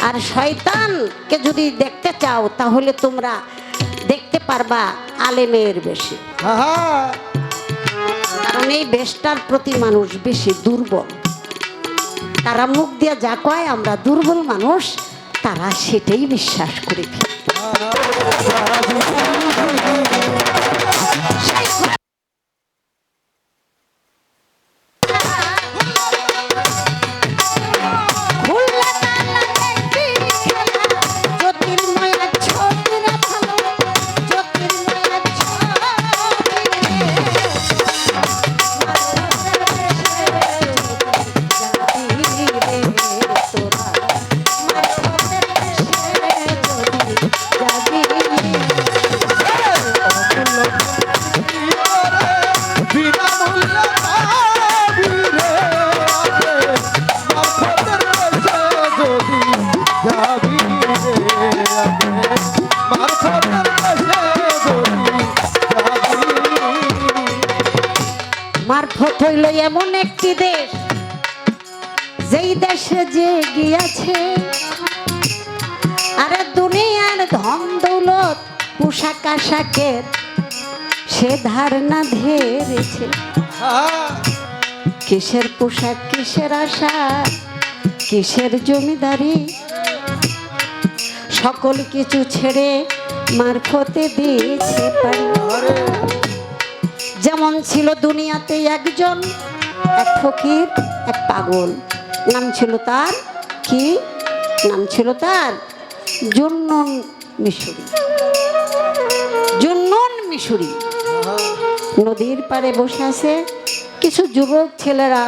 আর শয়তানকে যদি দেখতে চাও তাহলে তোমরা দেখতে পারবা আলেমের বেশে। কারণ এই বেশটার প্রতি মানুষ বেশি দুর্বল। তারা মুখ দিয়ে যা কয় আমরা দুর্বল মানুষ, তারা সেটাই বিশ্বাস করে ফেলে। মারফত হইল এমন একটি দেশ, যেই দেশে যে গিয়াছে আরে দুনিয়ার ধন দৌলত পোশাক আশাকের সে ধারণা ধরেছে। কিসের পোশাক, কিসের আশা, কিসের জমিদারি, সকল কিছু ছেড়ে মারফতে দিয়েছে পারি। যেমন ছিল দুনিয়াতে একজন, এক ফকির, এক পাগল। নাম ছিল তার কি? নাম ছিল তার জুন্নুন মিশরি। জুন্নুন মিশরি নদীর পাড়ে বসে আছে। কিছু যুবক ছেলেরা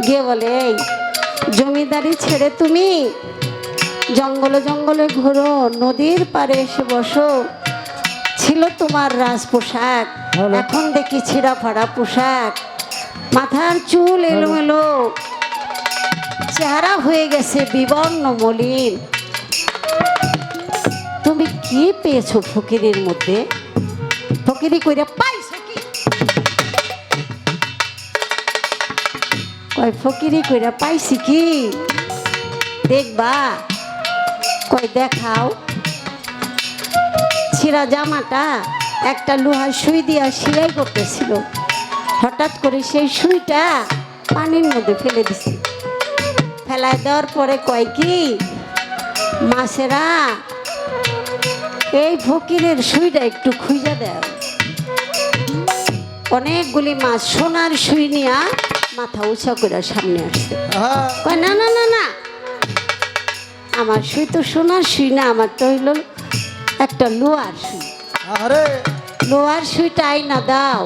গিয়ে বলে, এই জমিদারি ছেড়ে তুমি জঙ্গলে জঙ্গলে ঘোরো, নদীর পাড়ে এসে বসো। ছিল তোমার রাজ পোশাক, এখন দেখি ছিঁড়া ফাড়া পোশাক, মাথার চুল এলোমেলো, চেহারা হয়ে গেছে বিবর্ণ মলিন। তুমি কি পেয়েছো ফকিরের মধ্যে? ফকিরি কইরা পাইছো কি? কয় ফকিরি কইরা পাইছি কি দেখবা? কয় দেখাও। ছিঁড়া জামাটা একটা লোহার সুই দিয়া সেলাই করতেছিল, হঠাৎ করে সেই সুইটা পানির মধ্যে ফেলে দিছে। ফেলায় দেওয়ার পরে কয় কি, মাছেরা এই ফকিরের সুইটা একটু খুঁজে দেয়। অনেকগুলি মাছ সোনার সুই নিয়া মাথা উঁচা করে সামনে আসছে। কয় না না না না, আমার সুই তো সোনার সুই না, আমার তো হইল একটা লোহার সুই। লোহার সুইটা আইনা দাও।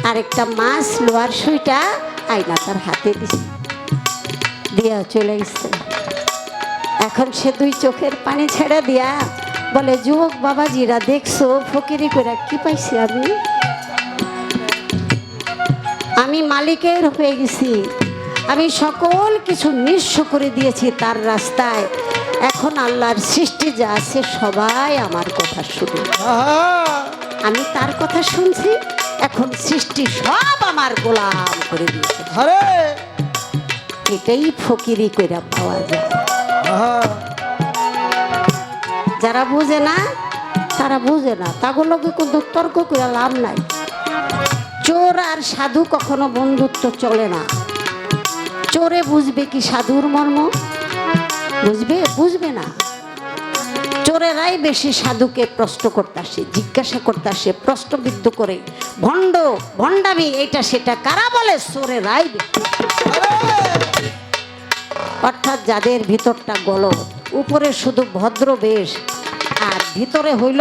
আরেকটা মাছ লোহার সুইটা আইনা তার হাতে দিছে, দিয়া চলে গেছে। এখন সে দুই চোখের পানি ছেড়ে দিয়া বলে, যুবক বাবাজিরা দেখছো ফকিরি করে কি পাইছি? আমি মালিকের হয়ে গেছি, আমি সকল কিছু নিঃস্ব করে দিয়েছি তার রাস্তায়। এখন আল্লাহর সৃষ্টি যা আছে সবাই আমার কথা শুনে, আমি তার কথা শুনছি। এখন সৃষ্টি সব আমার গোলাম করে দিয়েছে। এটাই ফকিরি কইরা পাওয়া যায়। যারা বুঝে না তারা বুঝে না, তাগুলোকে কিন্তু তর্ক করে লাভ নাই। চোর আর সাধু কখনো বন্ধুত্ব চলে না। চোরে বুঝবে কি সাধুর মর্ম? বুঝবে? বুঝবে না। চোরেরাই বেশি সাধুকে প্রশ্ন করতে আসে, জিজ্ঞাসা করতে আসে, প্রশ্নবিদ্ধ করে। ভণ্ড ভণ্ডামি এটা সেটা কারা বলে? চোরেরাই। অর্থাৎ যাদের ভিতরটা গলদ, উপরে শুধু ভদ্র বেশ আর ভিতরে হইল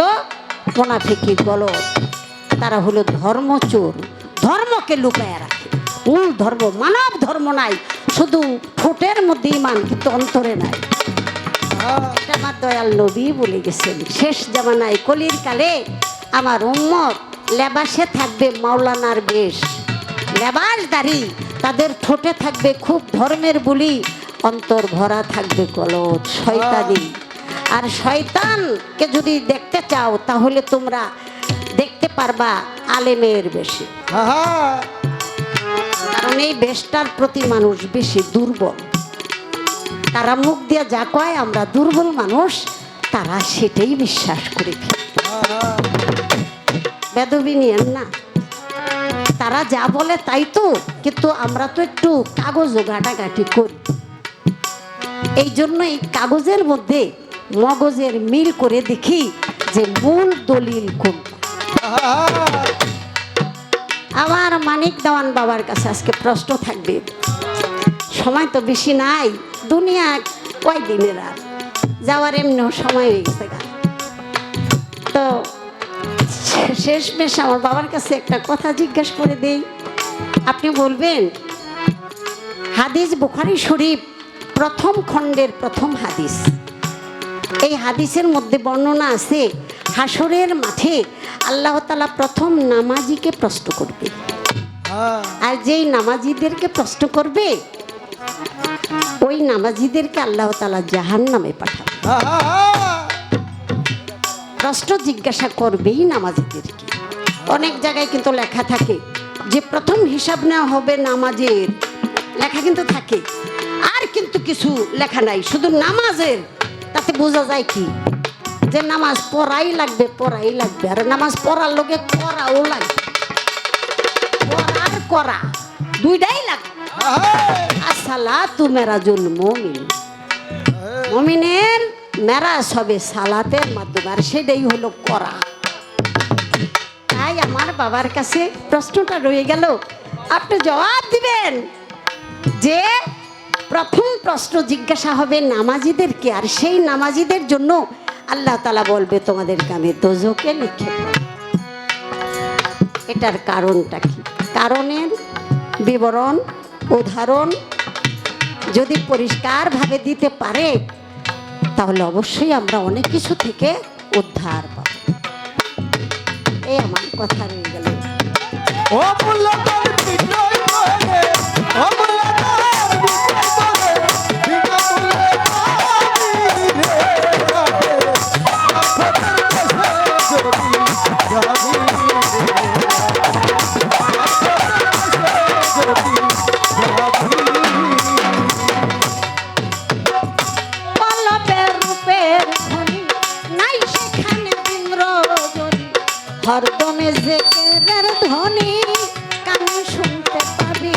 মোনাফিকি গলদ, তারা হলো ধর্মচোর। ধর্মকে লুকায়া রাখে। মূল ধর্ম মানব ধর্ম নাই, শুধু ঠোঁটের মধ্যে ইমান কিন্তু অন্তরে নাই। এটা আমার দয়াল নবী বলে গেছেন, শেষ জামানায় কলির কালে আমার উম্মত লেবাসে থাকবে মাওলানার বেশ, লেবাসদারি। তাদের ঠোঁটে থাকবে খুব ধর্মের বুলি, অন্তর ভরা থাকবে গলদ শয়তানি। আর শয়তানকে যদি দেখতে চাও তাহলে তোমরা দেখতে পারবা আলেমের বেশে। কারণ এই বেশটার প্রতি মানুষ বেশি দুর্বল। তারা মুখ দিয়ে যা কয় আমরা দুর্বল মানুষ, তারা সেটাই বিশ্বাস করে ফেলে। বেদবি নিয়েন না, তারা যা বলে তাই তো, কিন্তু আমরা তো একটু কাগজও ঘাটাঘাটি করি। এই জন্য এই কাগজের মধ্যে মগজের মিল করে দেখি যে মূল দলিল কোনটা। আমার মানিক দেওয়ান বাবার কাছে আজকে প্রশ্ন থাকবে, সময় তো বেশি নাই, দুনিয়া কয়দিনের আর যাওয়ার এমনিও সময় হয়ে গেছে। তো শেষমেশ আমার বাবার কাছে একটা কথা জিজ্ঞেস করে দেই, আপনি বলবেন হাদিস বুখারী শরীফ প্রথম খণ্ডের প্রথম হাদিস। এই হাদিসের মধ্যে বর্ণনা আছে হাসরের মাঠে আল্লাহ তাআলা প্রথম নামাজিকে প্রশ্ন করবে, আর যেই নামাজিদেরকে প্রশ্ন করবে ওই নামাজিদেরকে আল্লাহ তাআলা জাহান্নামে পাঠাবে। প্রশ্ন জিজ্ঞাসা করবেই নামাজিদেরকে। অনেক জায়গায় কিন্তু লেখা থাকে যে প্রথম হিসাব নেওয়া হবে নামাজের, লেখা কিন্তু থাকে, আর কিন্তু কিছু লেখা নাই, শুধু নামাজের। তাতে বোঝা যায় কি যে নামাজ পড়াই লাগবে, পড়াই লাগবে, আর নামাজ পড়ার লোকে করাও লাগবে, পড়ার করা দুইটাই লাগবে। আসসালাতু মেরাজুল মুমিন, মুমিনের মেরাজ হবে সালাতের মাধ্যমে, আর সেটাই হলো করা। তাই আমার বাবার কাছে প্রশ্নটা রয়ে গেল, আপনি জবাব দিবেন যে প্রথম প্রশ্ন জিজ্ঞাসা হবে নামাজিদেরকে, আর সেই নামাজিদের জন্য আল্লাহ তাআলা বলবে তোমাদেরকে আমি দোজখে নিক্ষেপ করব। এটার কারণটা কি? কারণের বিবরণ উদাহরণ যদি পরিষ্কারভাবে দিতে পারে তাহলে অবশ্যই আমরা অনেক কিছু থেকে উদ্ধার পাব। এই আমার কথা রয়ে গেল। হরদমে জিকিরের ধ্বনি কানে শুনতে পাবি,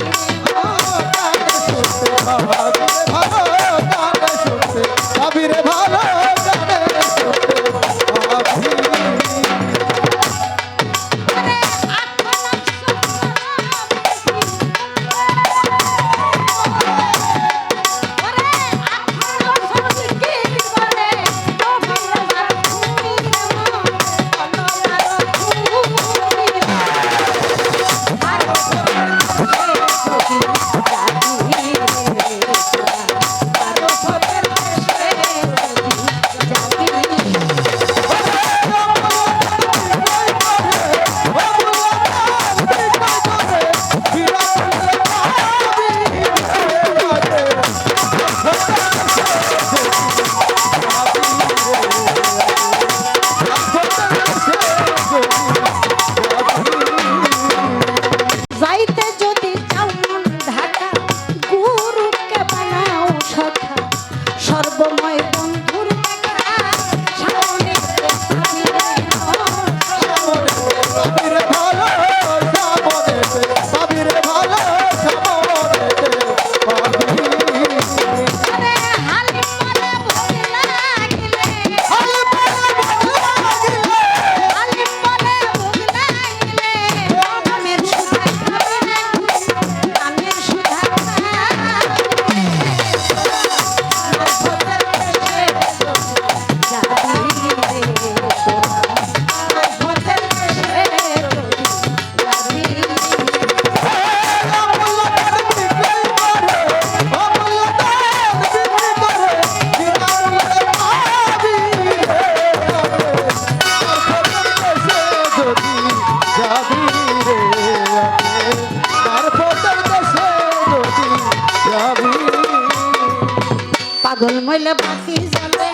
পাগল মইলে বাতি জ্বলে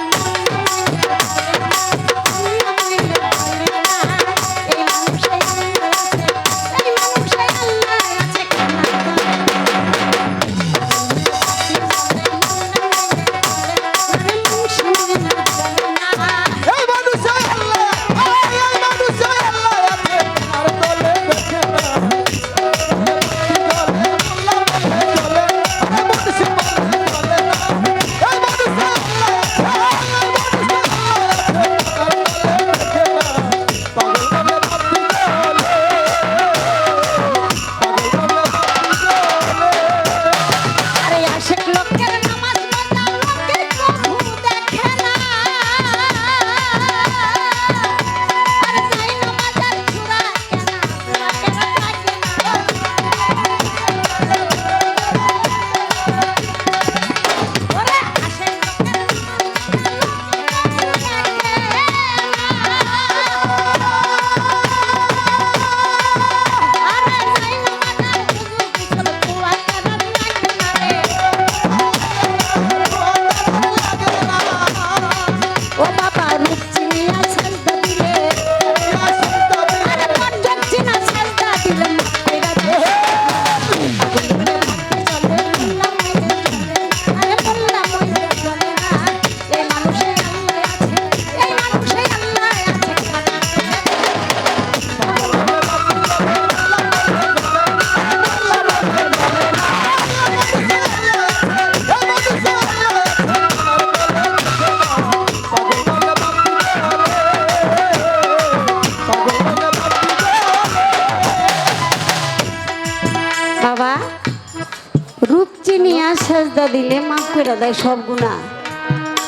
সেজদা দিলে মাফ করে দেয় সব গুনাহ।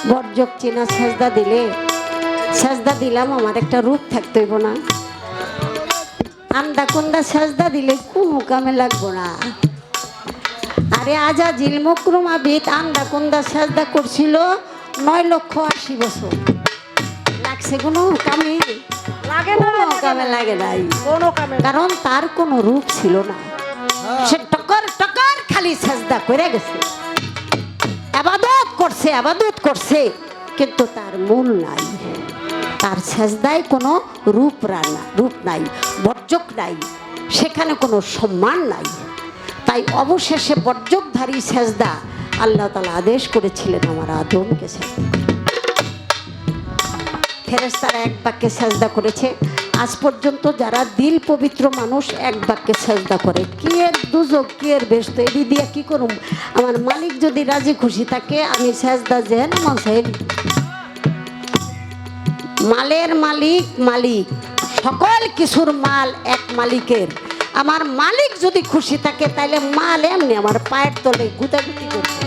বর্জক চিনা সেজদা দিলে, সেজদা দিলাম আমার একটা রূপ থাকতে হইব না। আন্দা কুন্দা সেজদা দিলে কোনো কামে লাগবো না। আরে আজাজিল মুকরুম আবিদ আন্দা কুন্দা সেজদা করছিল 9,80,000 বছর। লাগছে কোনো কামে? লাগে না, কোনো কামে লাগে নাই, কোনো কামে না। কারণ তার কোনো রূপ ছিল না। সে টকর টকর খালি সেজদা করে গেছে, আবাদত করছে, আবাদত করছে, কিন্তু তার মূল নাই। তার সেজদায় কোনো রূপ নাই, বর্জক নাই, সেখানে কোনো সম্মান নাই। তাই অবশেষে বর্জকধারী সেজদা আল্লাহ তাআলা আদেশ করেছিলেন আমার আদমকে সেজদা। ফেরেশতারা এক বাক্যে সেজদা করেছে। আজ পর্যন্ত যারা দিল পবিত্র মানুষ এক বাক্যে সেজদা করে। কি এর দুজক, কি এর বেস্ত, এটি দিয়ে কি করুম? আমার মালিক যদি রাজি খুশি থাকে আমি সেজদা যেন মন। মালের মালিক মালিক, সকল কিছুর মাল এক মালিকের। আমার মালিক যদি খুশি থাকে তাহলে মাল এমনি আমার পায়ের তলে গুতাগুতি করছে।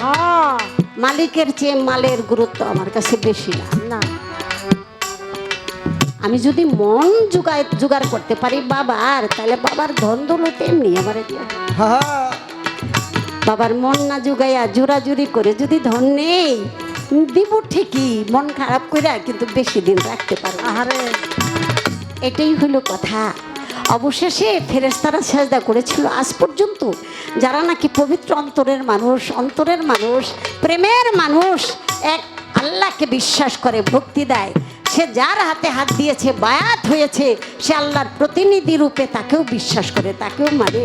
হ্যাঁ, মালিকের চেয়ে মালের গুরুত্ব আমার কাছে বেশি না। না আমি যদি মন জোগাড় করতে পারি বাবার, তাহলে বাবার ধন দৌলত এমনি আমার দিয়ে। বাবার মন না জোগাইয়া জোরাজুরি করে যদি ধন নেই দিব ঠিকই, মন খারাপ করে, কিন্তু বেশি দিন রাখতে পারবো। আরে এটাই হলো কথা। অবশেষে ফেরেশতারা সেজদা করেছিল। আজ পর্যন্ত যারা নাকি পবিত্র অন্তরের মানুষ, প্রেমের মানুষ, এক আল্লাহকে বিশ্বাস করে, ভক্তি দেয়, সে যার হাতে হাত দিয়েছে, বায়াত হয়েছে, সে আল্লাহর প্রতিনিধি রূপে তাকেও বিশ্বাস করে, তাকেও মানে।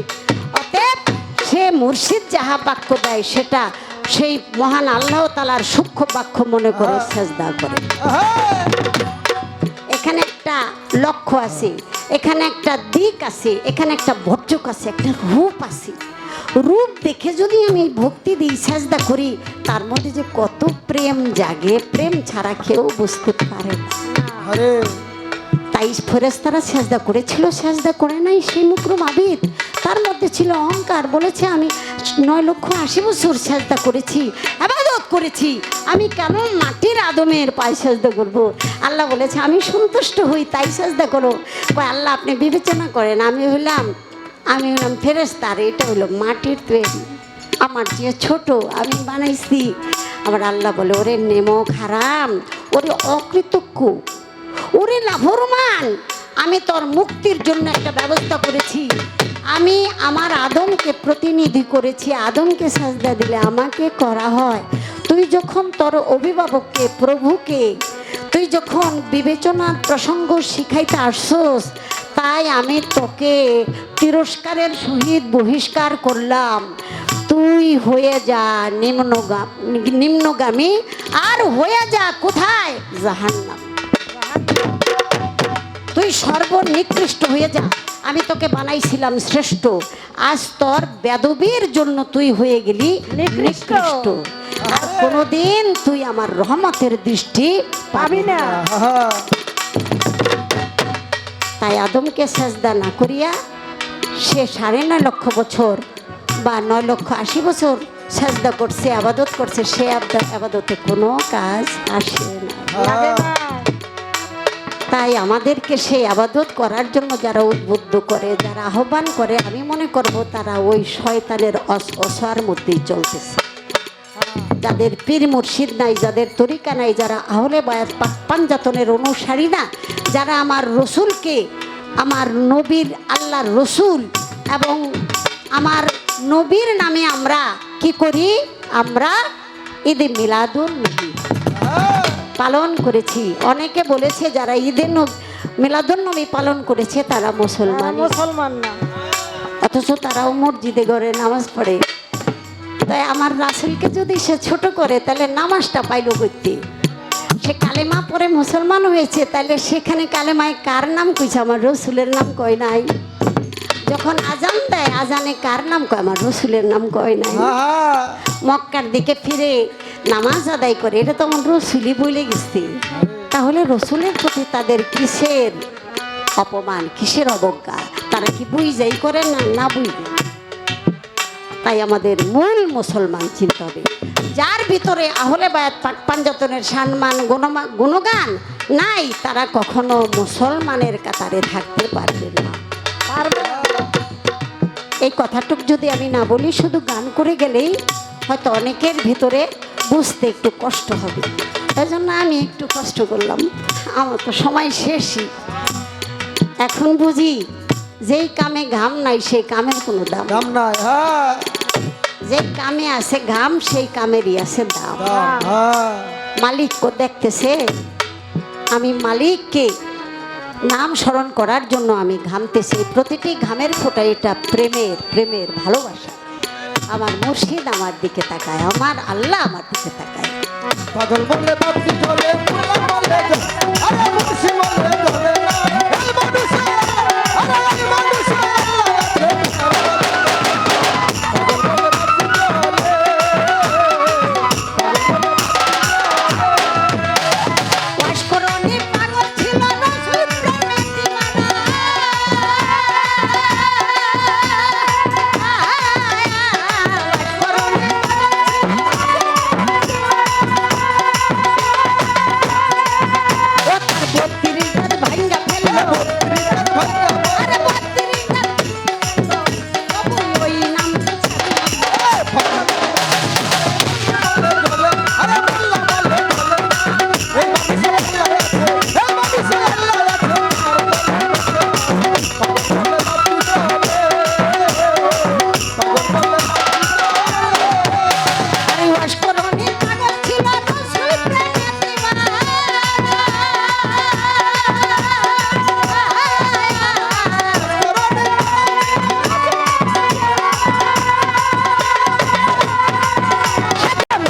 অতএব সে মুর্শিদ যাহা বাক্য দেয় সেটা সেই মহান আল্লাহ তাআলার সূক্ষ্ম বাক্য মনে করে সেজদা করে। এখানে একটা লক্ষ্য আছে, এখানে একটা দিক আছে, এখানে একটা বর্জক আছে, একটা রূপ আছে। রূপ দেখে যদি আমি ভক্তি দিই, সেজদা করি, তার মধ্যে যে কত প্রেম জাগে, প্রেম ছাড়া কেউ বুঝতে পারে না। তাই ফেরেশতারা সেজদা করেছিল, সেজদা করে নাই সেই মুকরুম আবিদ। তার মধ্যে ছিল অহংকার, বলেছে আমি 9,80,000 বছর সেজদা করেছি, ইবাদত করেছি, আমি কেন মাটির আদমের পায়ে সেজদা করব? আল্লাহ বলেছে আমি সন্তুষ্ট হই তাই সেজদা করো। আল্লাহ আপনি বিবেচনা করেন, আমি হলাম ফেরেশতা, আর এটা হলো মাটির তৈরি, আমার যে ছোট, আমি বানাইছি। আবার আল্লাহ বলে ওরে নেমক হারাম, ওরে অকৃতজ্ঞ, ওরে লাভরমান, আমি তোর মুক্তির জন্য একটা ব্যবস্থা করেছি। আমি আমার আদমকে প্রতিনিধি করেছি, আদমকে সাজদা দিলে আমাকে করা হয়। তুই যখন তোর অভিভাবককে, প্রভুকে তুই যখন বিবেচনার প্রসঙ্গ শিখাইতে আসছস, তাই আমি তোকে তিরস্কারের সহিত বহিষ্কার করলাম। তুই হয়ে যা নিম্নগামী, আর হয়ে যা কোথায়? জাহান্নাম। তুই সর্বনিকৃষ্ট হয়ে যা। আমি তোকে বানাইছিলাম শ্রেষ্ঠ, আজ তোর বেদবির জন্য তুই হয়ে গেলি নিকৃষ্ট। আর কোনোদিন তুই আমার রহমতের দৃষ্টি পাবি না। তাই আদমকে সেজদা না করিয়া সে 9.5 লক্ষ বছর বা 9,80,000 বছর সেজদা করছে, আবাদত করছে, সে আবাদতে কোনো কাজ আসে না। তাই আমাদেরকে সেই আবাদত করার জন্য যারা উদ্বুদ্ধ করে, যারা আহ্বান করে, আমি মনে করব তারা ওই শয়তানের অসহার মধ্যেই চলতেছে। যাদের পীর মুর্শিদ নাই, যাদের তরিকা নাই, যারা আহলে বায়াত পাঞ্জাতনের অনুসারী না, যারা আমার রসুলকে, আমার নবীর, আল্লাহর রসুল এবং আমার নবীর নামে আমরা কি করি? আমরা ঈদে মিলাদুন নবী পালন করেছি। অনেকে বলেছে যারা ঈদে মিলাদুন নবী পালন করেছে তারা মুসলমান না, অথচ তারাও মসজিদে ঘরে নামাজ পড়ে। তাই আমার রাসূলকে যদি সে ছোট করে, তাহলে নামাজটা পাইল করতে। সে কালেমা পরে মুসলমান হয়েছে, তাহলে সেখানে কালেমায় কার নাম কইছে? আমার রসুলের নাম কয় নাই। যখন আজান দেয়, আজানে কার নাম কয়? আমার রসুলের নাম কয় নাই। মক্কার দিকে ফিরে নামাজ আদায় করে, এটা তো আমার রসুলই বলে গেছে। তাহলে রসুলের প্রতি তাদের কিসের অপমান, কিসের অবজ্ঞা? তারা কি বুঝাই করে না? না বুঝে। তাই আমাদের মূল মুসলমান চিনতে হবে। যার ভিতরে আহলে বায়াত পাক পাঞ্জাতনের সম্মান গুণগান নাই, তারা কখনো মুসলমানের কাতারে থাকতে পারবে না। পারবে না। এই কথাটুক যদি আমি না বলি, শুধু গান করে গেলেই হয়তো অনেকের ভিতরে বুঝতে একটু কষ্ট হবে। তাই জন্য আমি একটু কষ্ট করলাম। আমার তো সময় শেষই। এখন বুঝি যেই কামে ঘাম নাই সেই কামের কোনো দাম। দাম নাই। হ্যাঁ যে কামে আছে ঘাম, সেই কামেরই আছে দাম। দাম। হ্যাঁ মালিককে দেখতেছে, আমি মালিককে নাম স্মরণ করার জন্য আমি ঘামতেছি। প্রতিটি ঘামের ফোঁটা এটা প্রেমের ভালোবাসা। আমার মুর্শিদ আমার দিকে তাকায়, আমার আল্লাহ আমার দিকে তাকায়। পাগল বলে বাপি চলে, মোল্লা বলে চলে, আরে মুর্শি বলে চলে না, এই মানুষে, আরে এই মানুষে আল্লাহ আছে। পাগল বলে বাপি চলে, ওয়াশকরণী পাগল ছিল রাসূল প্রেমে দিওয়ানা। ওয়াশকরণী ও তার 32 গান ভাঙ্গা ফেললো। আরে 32 গান তবু ওই নাম আরে মোল্লা বলে চলে না, এই মানুষে আল্লাহ আছে, এই মানুষে আল্লাহ আছে। পাগল বলে বাপি চলে, পাগল বলে আরে ওয়াশকরণী পাগল ছিল রাসূল প্রেমে দিওয়ানা।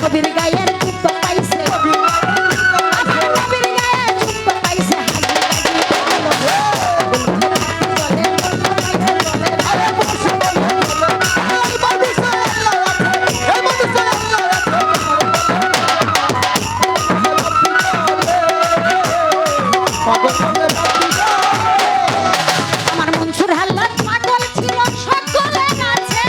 নবীর গায়ের জুব্বা পাইছে, নবীর গায়ের জুব্বা পাইছে, আরে মুর্শি বলে চলে, এই মানুষে আল্লাহ আছে, এই মানুষে আল্লাহ আছে। পাগল বলে বাপি চলে, আমার মনসুর হাল্লাত পাগল ছিল সকলের কাছে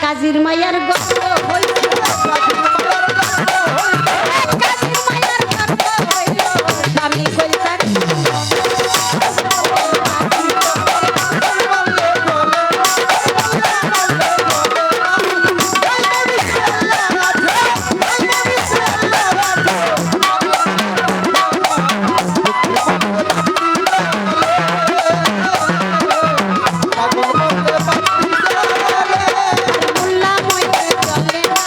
কাজীর মায়ার গল্প হইল, কাজীর মায়ার গল্প হইল, স্বামী কইতার মোল্লা মইতে চলে না,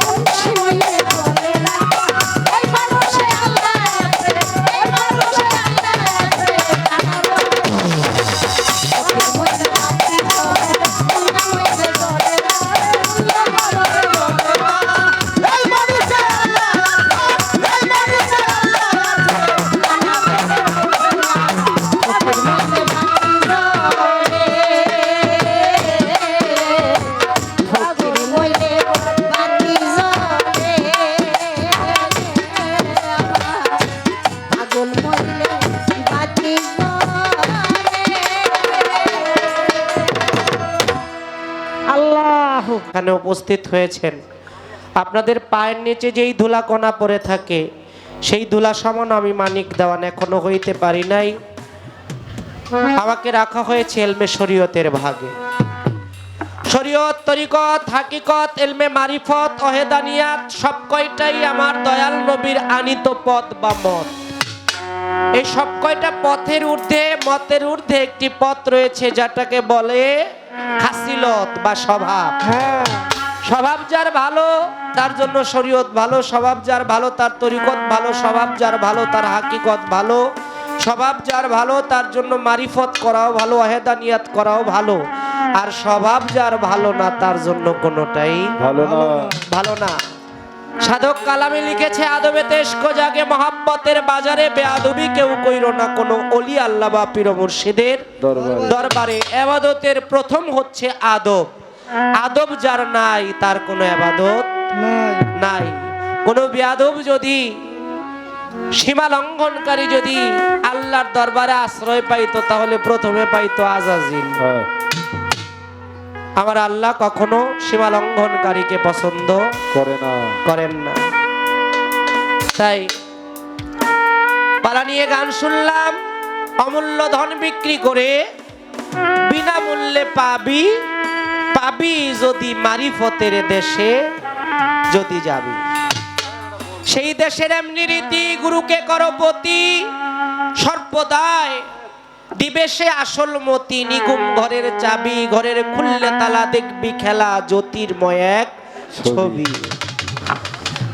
মুন্সি মইতে চলে না। ওই মানুষে আল্লাহ আছে, এই মানুষে আল্লাহ আছে। ওই মইতে বাতি চলে না, মোল্লা মইতে চলে না, মোল্লা মইতে চলে না। এই মানুষে আল্লাহ আছে, এই মানুষে আল্লাহ আছে। আল্লাহ এখানে উপস্থিত হয়েছেন, আপনাদের পায়ের নিচে যেই ধুলা কণা পড়ে থাকে সেই ধুলা সমান আমি মানিক দেওয়ান এখনো হইতে পারি নাই। আমাকে রাখা হয়েছে এলমে শরীয়তের ভাগে। শরীয়ত, তরিকত, হাকিকত, এলমে মারিফত, ওহেদানিয়াত সব কয়টাই আমার দয়াল নবীর আনিত পথ বা মত। এই সব কয়টা পথের ঊর্ধ্বে, মতের ঊর্ধ্বে একটি পথ রয়েছে যেটাকে বলে খাসিলত বা স্বভাব। হ্যাঁ স্বভাব যার ভালো তার জন্য শরীয়ত ভালো, স্বভাব যার ভালো তার তরিকত ভালো, স্বভাব যার ভালো তার হাকিকত ভালো, স্বভাব যার ভালো তার জন্য মারিফত করাও ভালো, ওয়াহেদানিয়াত করাও ভালো। আর স্বভাব যার ভালো না তার জন্য কোনোটাই ভালো না। সাধক কালামে লিখেছে, আদবে তেস্ক জাগে মহাব্বতের বাজারে, বেআদবি কেউ কইরো না কোনো অলি আল্লাহ বা পীর মুর্শিদের দরবারে। ইবাদতের প্রথম হচ্ছে আদব। আদব যার নাই তার কোনো ইবাদত নাই। নাই। কোন বেয়াদব যদি, সীমা লঙ্ঘনকারী যদি আল্লাহর দরবারে আশ্রয় পাইতো তাহলে প্রথমে পাইতো আজাজিল। হ্যাঁ, আমার আল্লাহ কখনো সীমা লঙ্ঘনকারীকে পছন্দ করে না। করেন না। তাই পালা নিয়ে গান শুনলাম, অমূল্য ধন বিক্রি করে বিনামূল্যে পাবি, পাবি যদি মারিফতের দেশে যদি যাবি। সেই দেশের এমনি রীতি, গুরুকে করপতি সর্বদায় দিবে সে আসল মতি। নিগুম ঘরের চাবি, ঘরের খুললে তালা দেখবি খেলা জ্যোতির্ময় এক ছবি।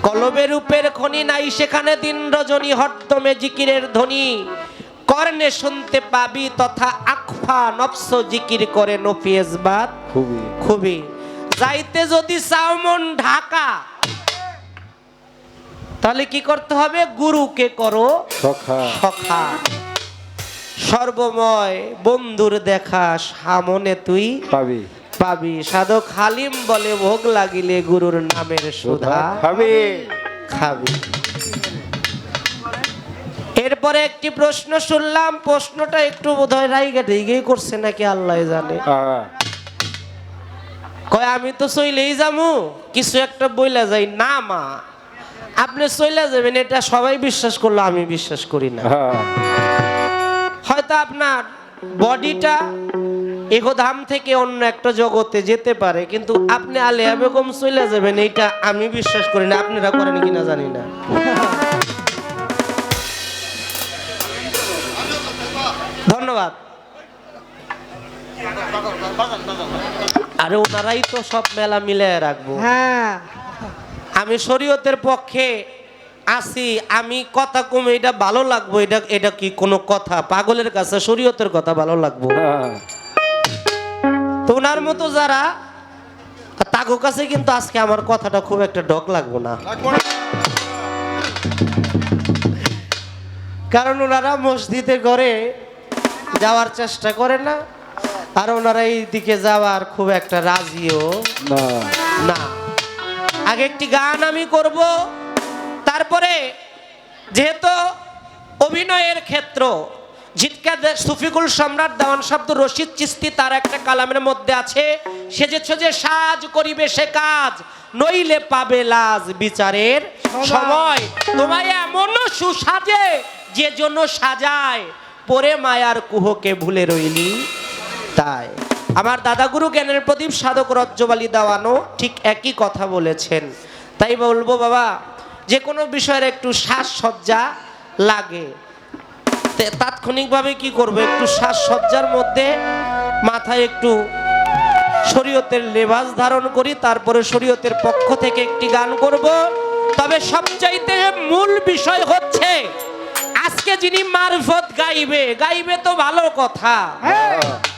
কলবে রূপের খনি নাই সেখানে দিন রজনী, হরদমে জিকিরের ধ্বনি কর্ণে শুনতে পাবি, তথা আকফা নফস জিকির করে নফিয়েজবাদ খুবই খুবই। যাইতে যদি চাও মন ঢাকা, তাহলে কি করতে হবে? গুরুকে করো সখা। সখা। সর্বময় বন্ধুর দেখা সামনে তুই পাবি পাবি। সাধক হালিম বলে ভোগ লাগিলে গুরুর নামের সুধা খাবি। খাবি। এরপরে একটি প্রশ্ন শুনলাম, প্রশ্নটা একটু বোধহয় রাইগে ঢেগেই করছে নাকি আল্লাহ জানে। কয় আমি তো চইলেই যামু, কিছু একটা বইলা যাই না। মা আপনি চইলা যাবেন এটা সবাই বিশ্বাস করলো, আমি বিশ্বাস করি না। হয়তো আপনার বডিটা এগোধাম থেকে অন্য একটা জগতে যেতে পারে, কিন্তু আপনি আলেয়া বেগম চলে যাবেন এইটা আমি বিশ্বাস করি না। আপনারা করেন কিনা জানি না। ধন্যবাদ। আরে ওনারাই তো সব মেলা মিলিয়ে রাখবো। হ্যাঁ, আমি শরীয়তের পক্ষে আছি, আমি কথা কমে এটা ভালো লাগবো, এটা এটা কি কোনো কথা? পাগলের কাছে শরীয়তের কথা ভালো লাগবো। তো ওনার মতো যারা তাগো কাছে কিন্তু আজকে আমার কথাটা খুব একটা ডক লাগবো না, কারণ ওনারা মসজিদে ঘরে যাওয়ার চেষ্টা করে না, আর ওনারা এই দিকে যাওয়ার খুব একটা রাজিও না। আগে একটি গান আমি করব, তারপরে যেহেতু অভিনয়ের ক্ষেত্র জিটকা সুফিকুল সম্রাট দেওয়ান শব্দ রশিদ চিস্তি তার একটা কালামের মধ্যে আছে, সেজেছ যে সাজ করিবে সে কাজ, নইলে পাবে লাজ বিচারের সময়। তোমায় এমন সুসাজে যে জন্য সাজায়, পরে মায়ার কুহকে ভুলে রইলি তাই। আমার দাদাগুরু জ্ঞানের প্রদীপ সাধক রজ্জবালি দেওয়ানো ঠিক একই কথা বলেছেন। তাই বলবো বাবা, যে কোনো বিষয়ের একটু সাজসজ্জা লাগে, তাৎক্ষণিকভাবে কি করবো, একটু সাজসজ্জার মধ্যে মাথায় একটু শরীয়তের লেবাস ধারণ করি, তারপরে শরীয়তের পক্ষ থেকে একটি গান করব। তবে সবচাইতে মূল বিষয় হচ্ছে আজকে যিনি মারফত গাইবে, গাইবে তো ভালো কথা,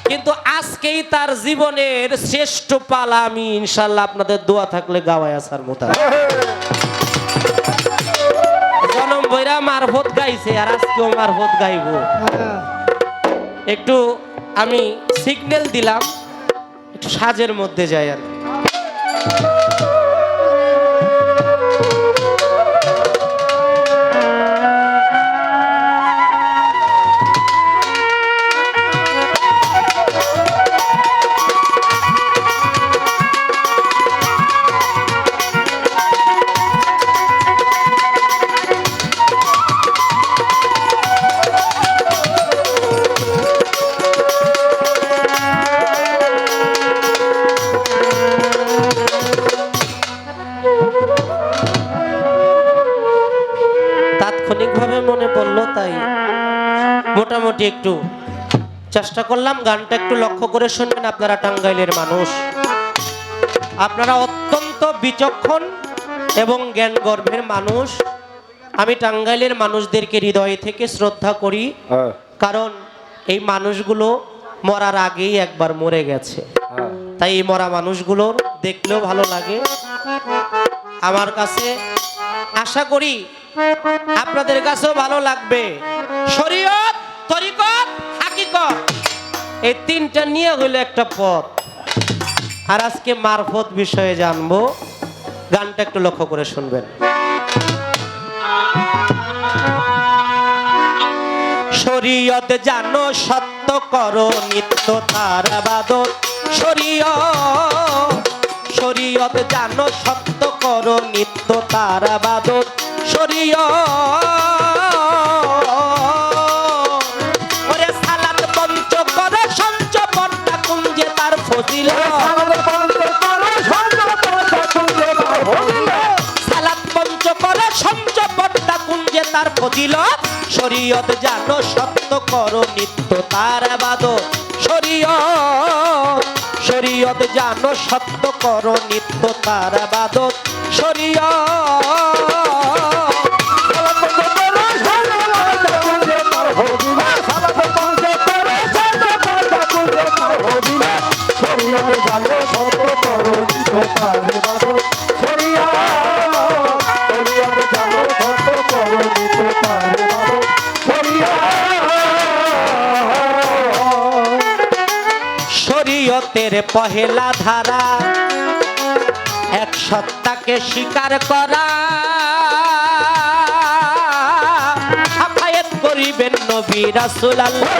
কিন্তু আজকেই তার জীবনের শ্রেষ্ঠ পালা আমি ইনশাল্লাহ আপনাদের দোয়া থাকলে গাওয়ায় আসার মতো। জনম বইরা মারফত গাইছে, আর আজকেও মারফত গাইবো। একটু আমি সিগন্যাল দিলাম, একটু সাজের মধ্যে যাই আর কি। তাৎক্ষণিকভাবে মনে পড়লো, তাই মোটামুটি একটু চেষ্টা করলাম। গানটা একটু লক্ষ্য করে শুনবেন। আপনারা টাঙ্গাইলের মানুষ, আপনারা অত্যন্ত বিচক্ষণ এবং জ্ঞান গর্ভের মানুষ। আমি টাঙ্গাইলের মানুষদেরকে হৃদয় থেকে শ্রদ্ধা করি, কারণ এই মানুষগুলো মরার আগেই একবার মরে গেছে। তাই এই মরা মানুষগুলোর দেখলেও ভালো লাগে। আমার কাছে আশা করি আপনাদের কাছেও ভালো লাগবে। শরীয়ত, তরিকত, হাকিকত, এই তিনটা নিয়ে হইলো একটা পথ। আর আজকে মারফত বিষয়ে জানবো। গানটা একটু লক্ষ্য করে শুনবেন। শরীয়ত জানো সত্য করো নিত্য তার আবাদত, শরীয়ত জানো সত্য করো নিত্য তার আবাদত, ওরে সালাত পঞ্চ করে সঞ্চ পর্দা কুঞ্জে তার ফজিলত, সালাত পঞ্চ করে সঞ্চ পর্দা কুঞ্জে তার ফজিলত, শরীয়ত জানো সত্য করো নিত্য তার আবাদত, শরীয়ত জানো সত্য করো নিত্য তার আবাদত, শরীয়তের পহেলা ধারা এক সত্তাকে স্বীকার করা, সাফায়েত করিবেন নবী রাসূল আল্লাহ,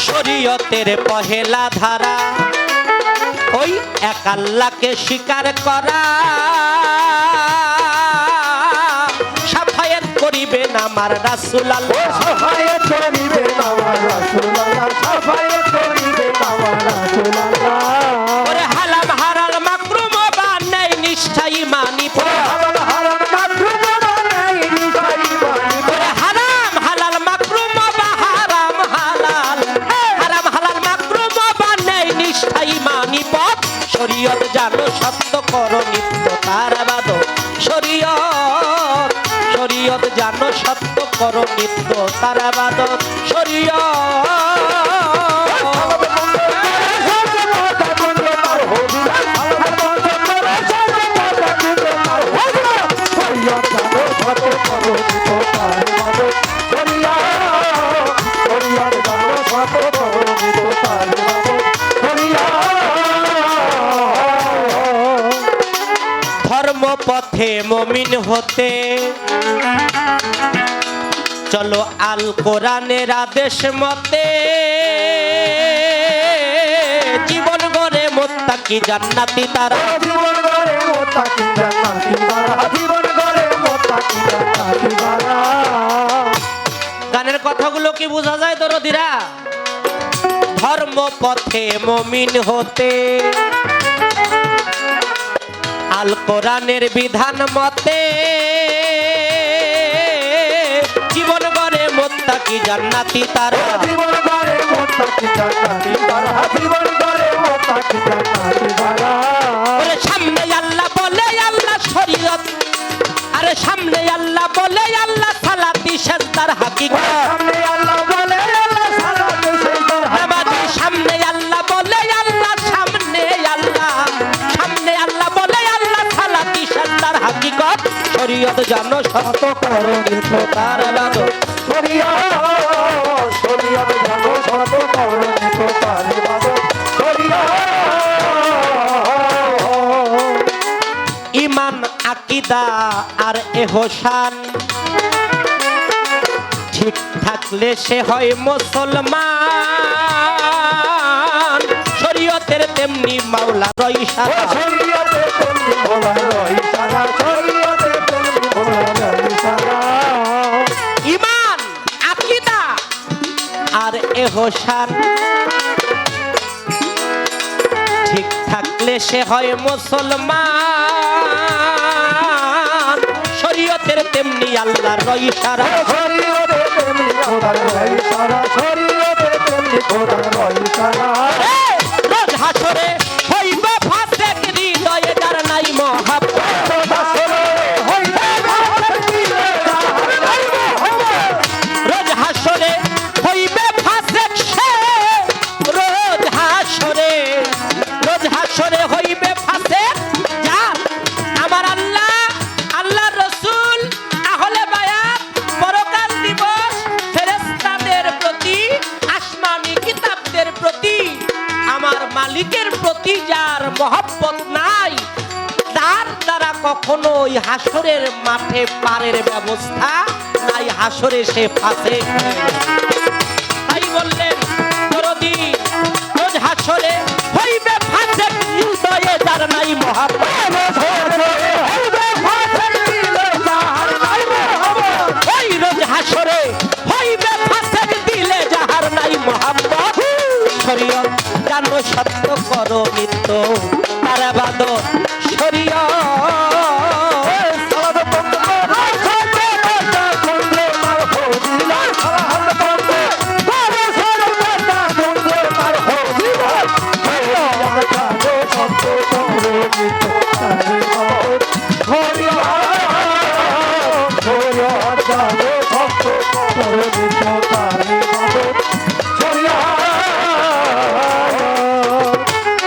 শরীয়তের পহেলা ধারা ওই এক আল্লাহকে স্বীকার করা, সাফায়েত করিবেন আমার রাসূল আল্লাহ, সাফায়েত করিবেন আমার রাসূল আল্লাহ, সাফায়েত করিবেন আমার রাসূল আল্লাহ। ওরে হালাল হারাল মাকরুম বা নাই নিষ্ঠা ঈমানি পড়ে, হালাল হারাল মাকরুম বা নাই নিষ্ঠা ঈমানি পড়ে, হারাম হালাল মাকরুম বা হারাম হালাল, হারাম হালাল মাকরুম বা নাই নিষ্ঠা ঈমানি পথ, শরীয়ত জানো সত্য করো নিত্য তার আবাদত, শরীয়ত জানো সত্য করো নিত্য তার আবাদত, ধর্মপথে মুমিন হতে চলো আল কোরআনের আদেশ মতে, জীবন গড়ে মুত্তাকি জান্নাতি তারা, জীবন গড়ে মুত্তাকি জান্নাতি তারা, জীবন গড়ে মুত্তাকি জান্নাতি তারা। গানের কথাগুলো কি বোঝা যায় দরদিরা? ধর্মপথে মুমিন হতে আল কোরআনের বিধান মতে, জীবন গড়ে মুত্তাকি জান্নাতি তারা, জীবন গড়ে মুত্তাকি জান্নাতি তারা, জীবন গড়ে মুত্তাকি জান্নাতি তারা। ওরে সামনে আল্লাহ বলে আল্লাহ শরীয়ত, আরে সামনে আল্লাহ বলে আল্লাহ সালাতি সেজদার হাকিকত, সামনে আল্লাহ বলে আল্লাহ সালাতি সেজদার হাকিকত, সামনে আল্লাহ বলে আল্লাহ, সামনে আল্লাহ বলে আল্লাহ সালাতি সেজদার হাকিকত, শরীয়ত জানো সত্য করো নিত্য তার আবাদত, শরীয়ত জানো সত্য করো নিত্য তার আবাদত, ঈমান আকীদা আর ইহসান ঠিক থাকলে সে হয় মুসলমান, শরীয়তের তেমনি মাওলার ইশারা, শরীয়তের তেমনি মাওলার ইশারা, শরীয়তের তেমনি মাওলার ইশারা। ঈমান আকীদা আর ইহসান ঠিক থাকলে সে হয় মুসলমান, শরীয়তের তেমনি আল্লাহর ইশারা, শরীয়তের তেমনি আল্লাহর ইশারা, শরীয়তের তেমনি খোদার ইশারা। রোজ হাসরে হইবে ফাসেক হৃদয়ে যার নাই মহাব্বত, রোজ হাসরে হইবে ফাসেক হৃদয়ে যার নাই মহাব্বত, রোজ হাসরে হইবে ফাসেক সে, রোজ হাসরে হইবে ফাসেক যার আমার আল্লাহ, আল্লাহর রাসূল, আহলে বায়াত, পরকাল দিবস, ফেরেশতাদের প্রতি, আসমানী কিতাবদের প্রতি এখনো ওই হাসরের মাঠে পারের ব্যবস্থা নাই, হাসরে সে ফাঁসে। তাই বললেন দরদি রোজ হাসরে হইবে ফাঁসে, হৃদয়ে যার নাই মহাব্বত। ওই রোজ হাসরে হইবে ফাঁসে, দিলে যাহার নাই মহাব্বত। শরীয়ত জানো সত্য করো নিত্য, তার বাদত শরীয়ত।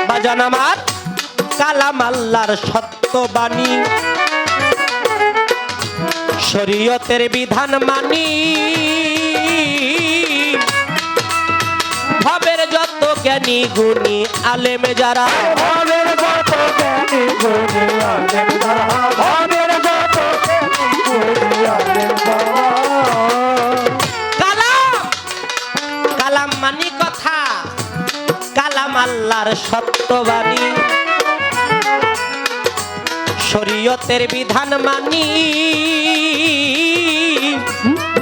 বাজান আমার কালাম আল্লাহর সত্য বাণী, শরীয়তের বিধান মানি। ভাবের যত জ্ঞানী গুণী আলেম যারা, কালাম কালাম মানি কথা, কালাম আল্লাহর সত্যবাণী, শরীয়তের বিধান মানি।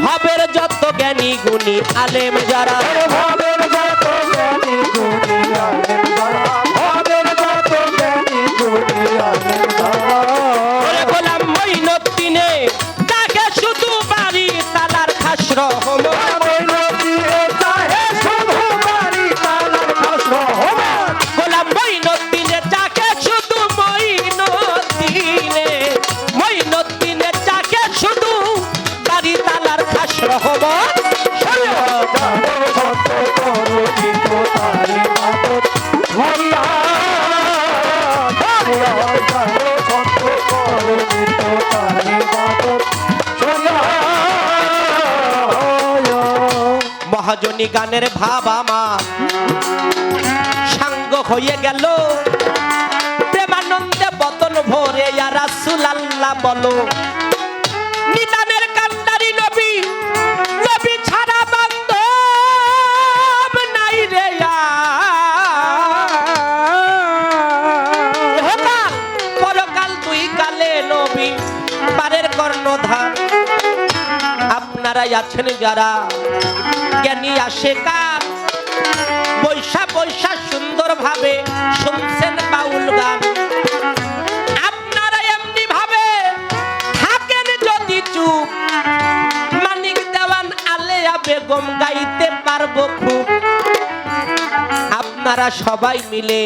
ভাবের যত জ্ঞানী গুণী আলেম যারা, গোলাম মঈনুদ্দিনে তাকে শুধু বাড়ি তালার খাস রহমত। গোলাম মঈনুদ্দিনে তাকে শুধু মঈনুদ্দিনে তাকে শুধু বাড়ি তালার খাস রহমত। মহাজনী গানের ভাব আমার সাঙ্গ হয়ে গেল, প্রেমানন্দে বদন ভরে ইয়া রাসূলুল্লাহ বলো। নিদানের কান্ডারি নবী, নবী ছাড়া বান্ধব নাই রে। ইহকাল পরকাল দুই কালে নবী পারের কর্ণধার। আপনারাই আছেন যারা জ্ঞানী আশেকার, বৈশা বৈশা সুন্দর ভাবে শুনছেন বাউল গান। আপনারা এমনি ভাবে থাকেন যদি চুপ, মানিক দেওয়ান আলেয়া বেগম গাইতে পারবো খুব। আপনারা সবাই মিলে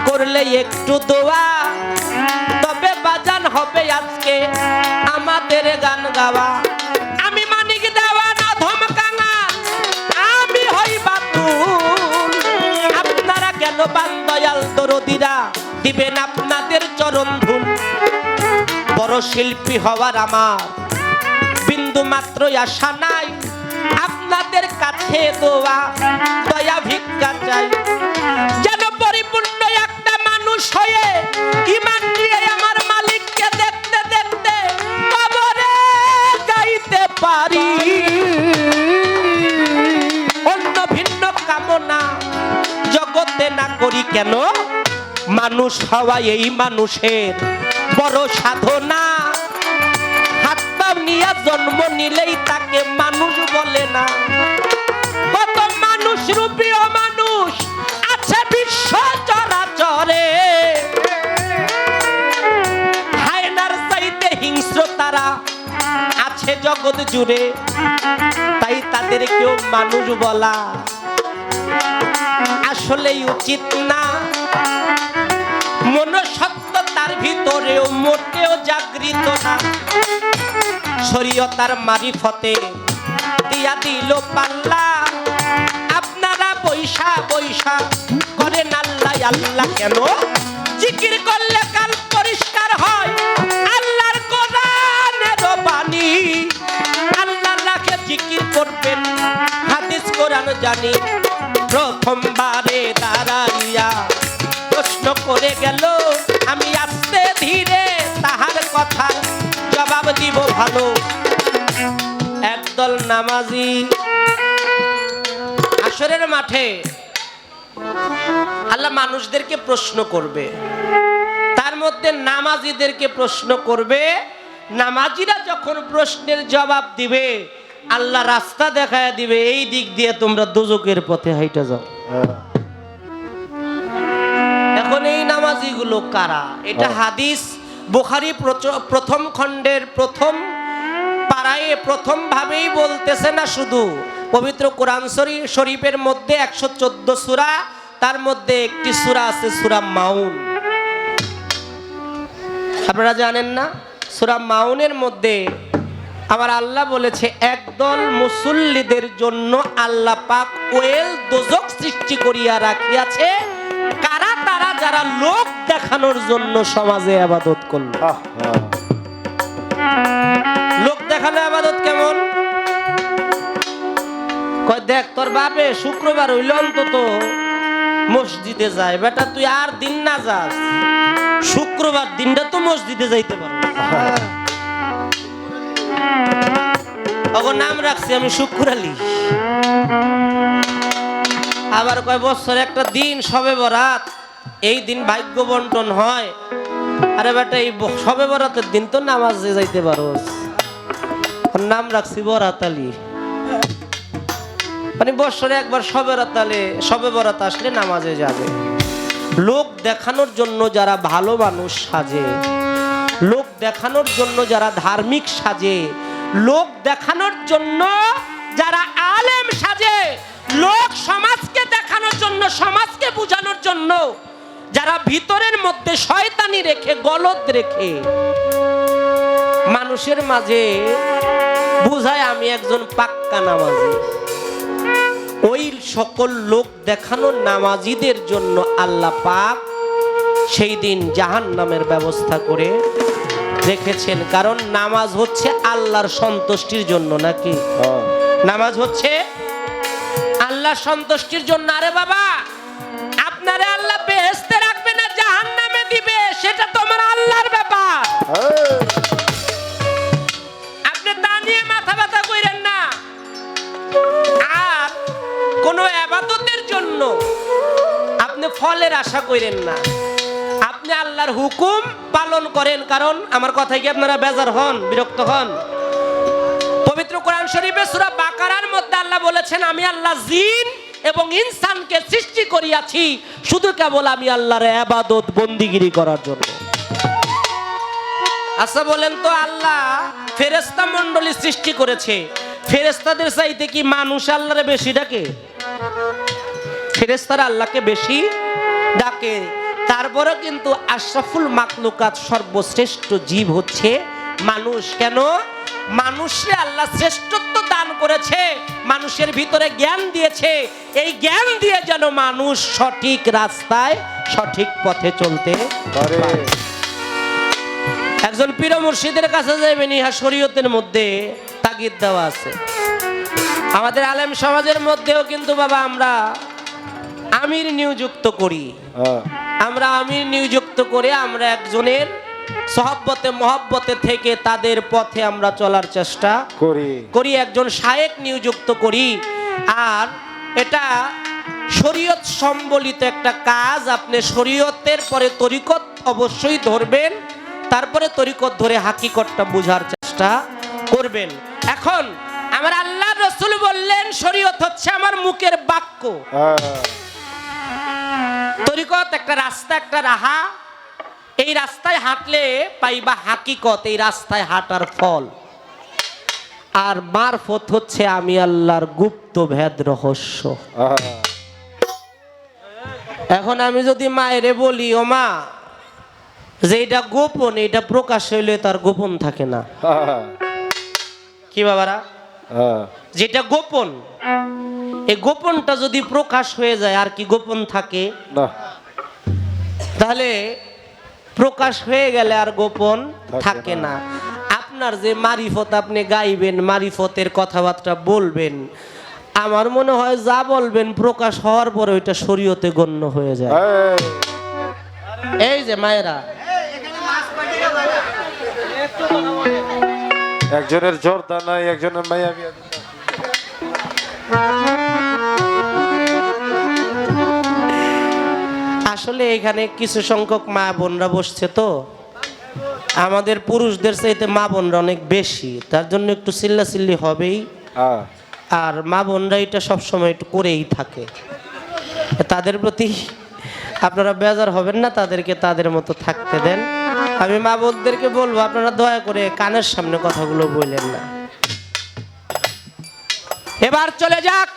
করলে একটু দোয়া, তবে বাজান হবে আজকে আমাদের গান গাওয়া। আমি মানিক দেওয়ান অধম কাঙা, আমি হই বাতুল। আপনারা কেন বান্দয়াল দরদিরা দিবেন আপনাদের চরণ ধুল। বড় শিল্পী হওয়ার আমার বিন্দু মাত্র আশা নাই, আপনাদের কাছে দোয়া দয়া ভিক্ষা চাই। যেন পরিপূর্ণ একটা মানুষ হয়ে ঈমান নিয়ে আমার মালিককে দেখতে দেখতে কবরে যাইতে পারি। অন্য ভিন্ন কামনা জগতে না করি কেন, মানুষ হওয়া এই মানুষের বড় সাধনা। হাত পা নিয়ে জন্ম নিলেই তাকে মানুষ বলে না। কত মানুষ রূপী মানুষ আছে বিশ্ব চরাচরে, হায়নার চাইতে হিংস্র তারা আছে জগৎ জুড়ে। তাই তাদের কেউ মানুষ বলা আসলেই উচিত না। মনুষ্যত্ব তার ভিতরেও মোটেও জাগৃত না। শরীয়তার মারিফতে দিয়া দিল পাল্লা। আপনারা বৈশা বৈশা করেন আল্লাহ আল্লাহ কেন? জিকির করলে কাল পরিষ্কার হয় আল্লাহর কোরআনের বাণী। আল্লাহ রাখে জিকির করবেন, হাদিস কোরআন জানি। প্রথমবারে দাঁড়াইয়া প্রশ্ন করে গেল, আমি আস্তে ধীরে তাহার কথার জবাব দিব ভালো। একদল নামাজি হাসরের মাঠে আল্লাহ মানুষদেরকে প্রশ্ন করবে, তার মধ্যে নামাজিদেরকে প্রশ্ন করবে। নামাজিরা যখন প্রশ্নের জবাব দিবে আল্লাহ রাস্তা দেখায় দিবে, এই দিক দিয়ে তোমরা দোজখের পথে হাইটা যাও। এখন এই নামাজিগুলো কারা? এটা হাদিস বুখারী প্রথম খণ্ডের প্রথম পারায় প্রথম ভাবেই বলতেছে না, শুধু পবিত্র কোরআন শরীফের মধ্যে 114 সূরা, তার মধ্যে একটি সূরা আছে সূরা মাউন। আপনারা জানেন না? সূরা মাউনের মধ্যে আমার আল্লাহ বলেছে একদল মুসল্লিদের জন্য আল্লাহ পাক ওয়েল দোজখ সৃষ্টি করিয়া রাখিয়াছে। কারা? তারা যারা লোক দেখানোর জন্য সমাজে ইবাদত করল। লোক দেখানো ইবাদত কেমন? কয় দেখ তোর বাপে শুক্রবার হইল অন্তত মসজিদে যায়, বেটা তুই আর দিন না যাস, শুক্রবার দিনটা তো মসজিদে যাইতে পারো। ওগো নাম রাখছি আমি শুক্র আলী। আবার কয় বছর একটা দিন শবে বরাত, এই দিন ভাগ্য বন্টন হয়। আরে বেটা এই শবে বরাতের দিন তো নামাজে যাইতে পারো, নাম রাখছি বরাত আলী। মানে বছরে একবার শবে বরাত আসলে নামাজে যাবে। লোক দেখানোর জন্য যারা ভালো মানুষ সাজে, লোক দেখানোর জন্য যারা ধার্মিক সাজে, লোক দেখানোর জন্য যারা আলেম সাজে, লোক সমাজকে দেখানোর জন্য, সমাজকে বোঝানোর জন্য যারা ভিতরের মধ্যে শয়তানি রেখে, গলদ রেখে মানুষের মাঝে বুঝায় আমি একজন পাক্কা নামাজি, ওই সকল লোক দেখানোর নামাজিদের জন্য আল্লাহ পাক সেই দিন জাহান্নামের ব্যবস্থা করে রেখেছেন। কারণ নামাজ হচ্ছে আল্লাহর সন্তুষ্টির জন্য, নাকি? নামাজ হচ্ছে আল্লাহর সন্তুষ্টির জন্য। আরে বাবা, আপনারে আল্লাহ বেহেশতে রাখবে না জাহান্নামে দিবে, সেটা তোমার আল্লাহর ব্যাপার। আপনি তা নিয়ে মাথা ব্যথা কইরেন না। আর কোন ইবাদতের জন্য আপনি ফলের আশা কইরেন না। আপনি আল্লাহর হুকুম পালন করেন। কারণ আমার কথায় কি আপনারা বেজার হন, বিরক্ত হন? পবিত্র কোরআন শরীফে সূরা বাকারার মধ্যে আল্লাহ বলেছেন আমি আল্লাহ জিন এবং ইনসানকে সৃষ্টি করিয়াছি শুধু কেবল আমি আল্লাহর ইবাদত বন্দিগিরি করার জন্য। আচ্ছা বলেন তো, আল্লাহ ফেরেশতা মণ্ডলী সৃষ্টি করেছে, ফেরেশতাদের চাইতে কি মানুষ আল্লাহরে বেশি ডাকে? ফেরেশতারা আল্লাহকে বেশি ডাকে। তারপরে কিন্তু আশরাফুল মাখলুকাত, সর্বশ্রেষ্ঠ জীব হচ্ছে মানুষ। কেন? মানুষে আল্লাহ শ্রেষ্ঠত্ব দান করেছে, মানুষের ভিতরে জ্ঞান দিয়েছে। এই জ্ঞান দিয়ে যেন মানুষ সঠিক রাস্তায়, সঠিক পথে চলতে পারে। একজন পীর মুর্শিদের কাছে যাবেন, ইহা শরীয়তের মধ্যে তাগিদ দেওয়া আছে। আমাদের আলেম সমাজের মধ্যেও কিন্তু বাবা আমরা আমির নিযুক্ত করি। আমরা আমির নিযুক্ত করে আমরা একজনের সহবতে মহব্বতে থেকে তাদের পথে আমরা চলার চেষ্টা করি, একজন শায়েখ নিযুক্ত করি। আর এটা শরীয়ত সম্বলিত একটা কাজ। আপনি শরীয়তের পরে তরিকত অবশ্যই ধরবেন, তারপরে তরিকত ধরে হাকিকতটা বোঝার চেষ্টা করবেন। এখন আমার আল্লাহ রাসূল বললেন শরীয়ত হচ্ছে আমার মুখের বাক্য, তরিকত একটা রাস্তা, একটা রাহা। এই রাস্তায় হাঁটলে পাইবা হাকিকত, এই রাস্তায় হাঁটার ফল। আর মারফত হচ্ছে আমি আল্লাহর গুপ্ত ভেদ রহস্য। এখন আমি যদি মায়েরে বলি ও মা যে এটা গোপন, এটা প্রকাশ হইলে তার গোপন থাকে না। কি বাবারা? যেটা গোপন, এই গোপনটা যদি প্রকাশ হয়ে যায় আর কি গোপন থাকে না? তাহলে প্রকাশ হয়ে গেলে আর গোপন থাকে না। আপনার যে মারিফত আপনি গাইবেন, মারিফতের কথাবার্তা বলবেন, আমার মনে হয় যা বলবেন প্রকাশ হওয়ার পরে ওইটা শরীয়তে গণ্য হয়ে যায়। এই যে মায়েরা, একজনের জর্দা নাই, একজনের মাইয়া বিয়া দিতে। আসলে এখানে কিছু সংখ্যক মা বোনরা বসছে তো, আমাদের পুরুষদের চাইতে মা বোনরা অনেক বেশি, তার জন্য একটু চিল্লাচিল্লি হবেই। আর মা বোনরা এটা সবসময় একটু করেই থাকে, তাদের প্রতি আপনারা বেজার হবেন না, তাদেরকে তাদের মতো থাকতে দেন। আমি মা বোনদেরকে বলবো আপনারা দয়া করে কানের সামনে কথাগুলো বললেন না। এবার চলে যাক,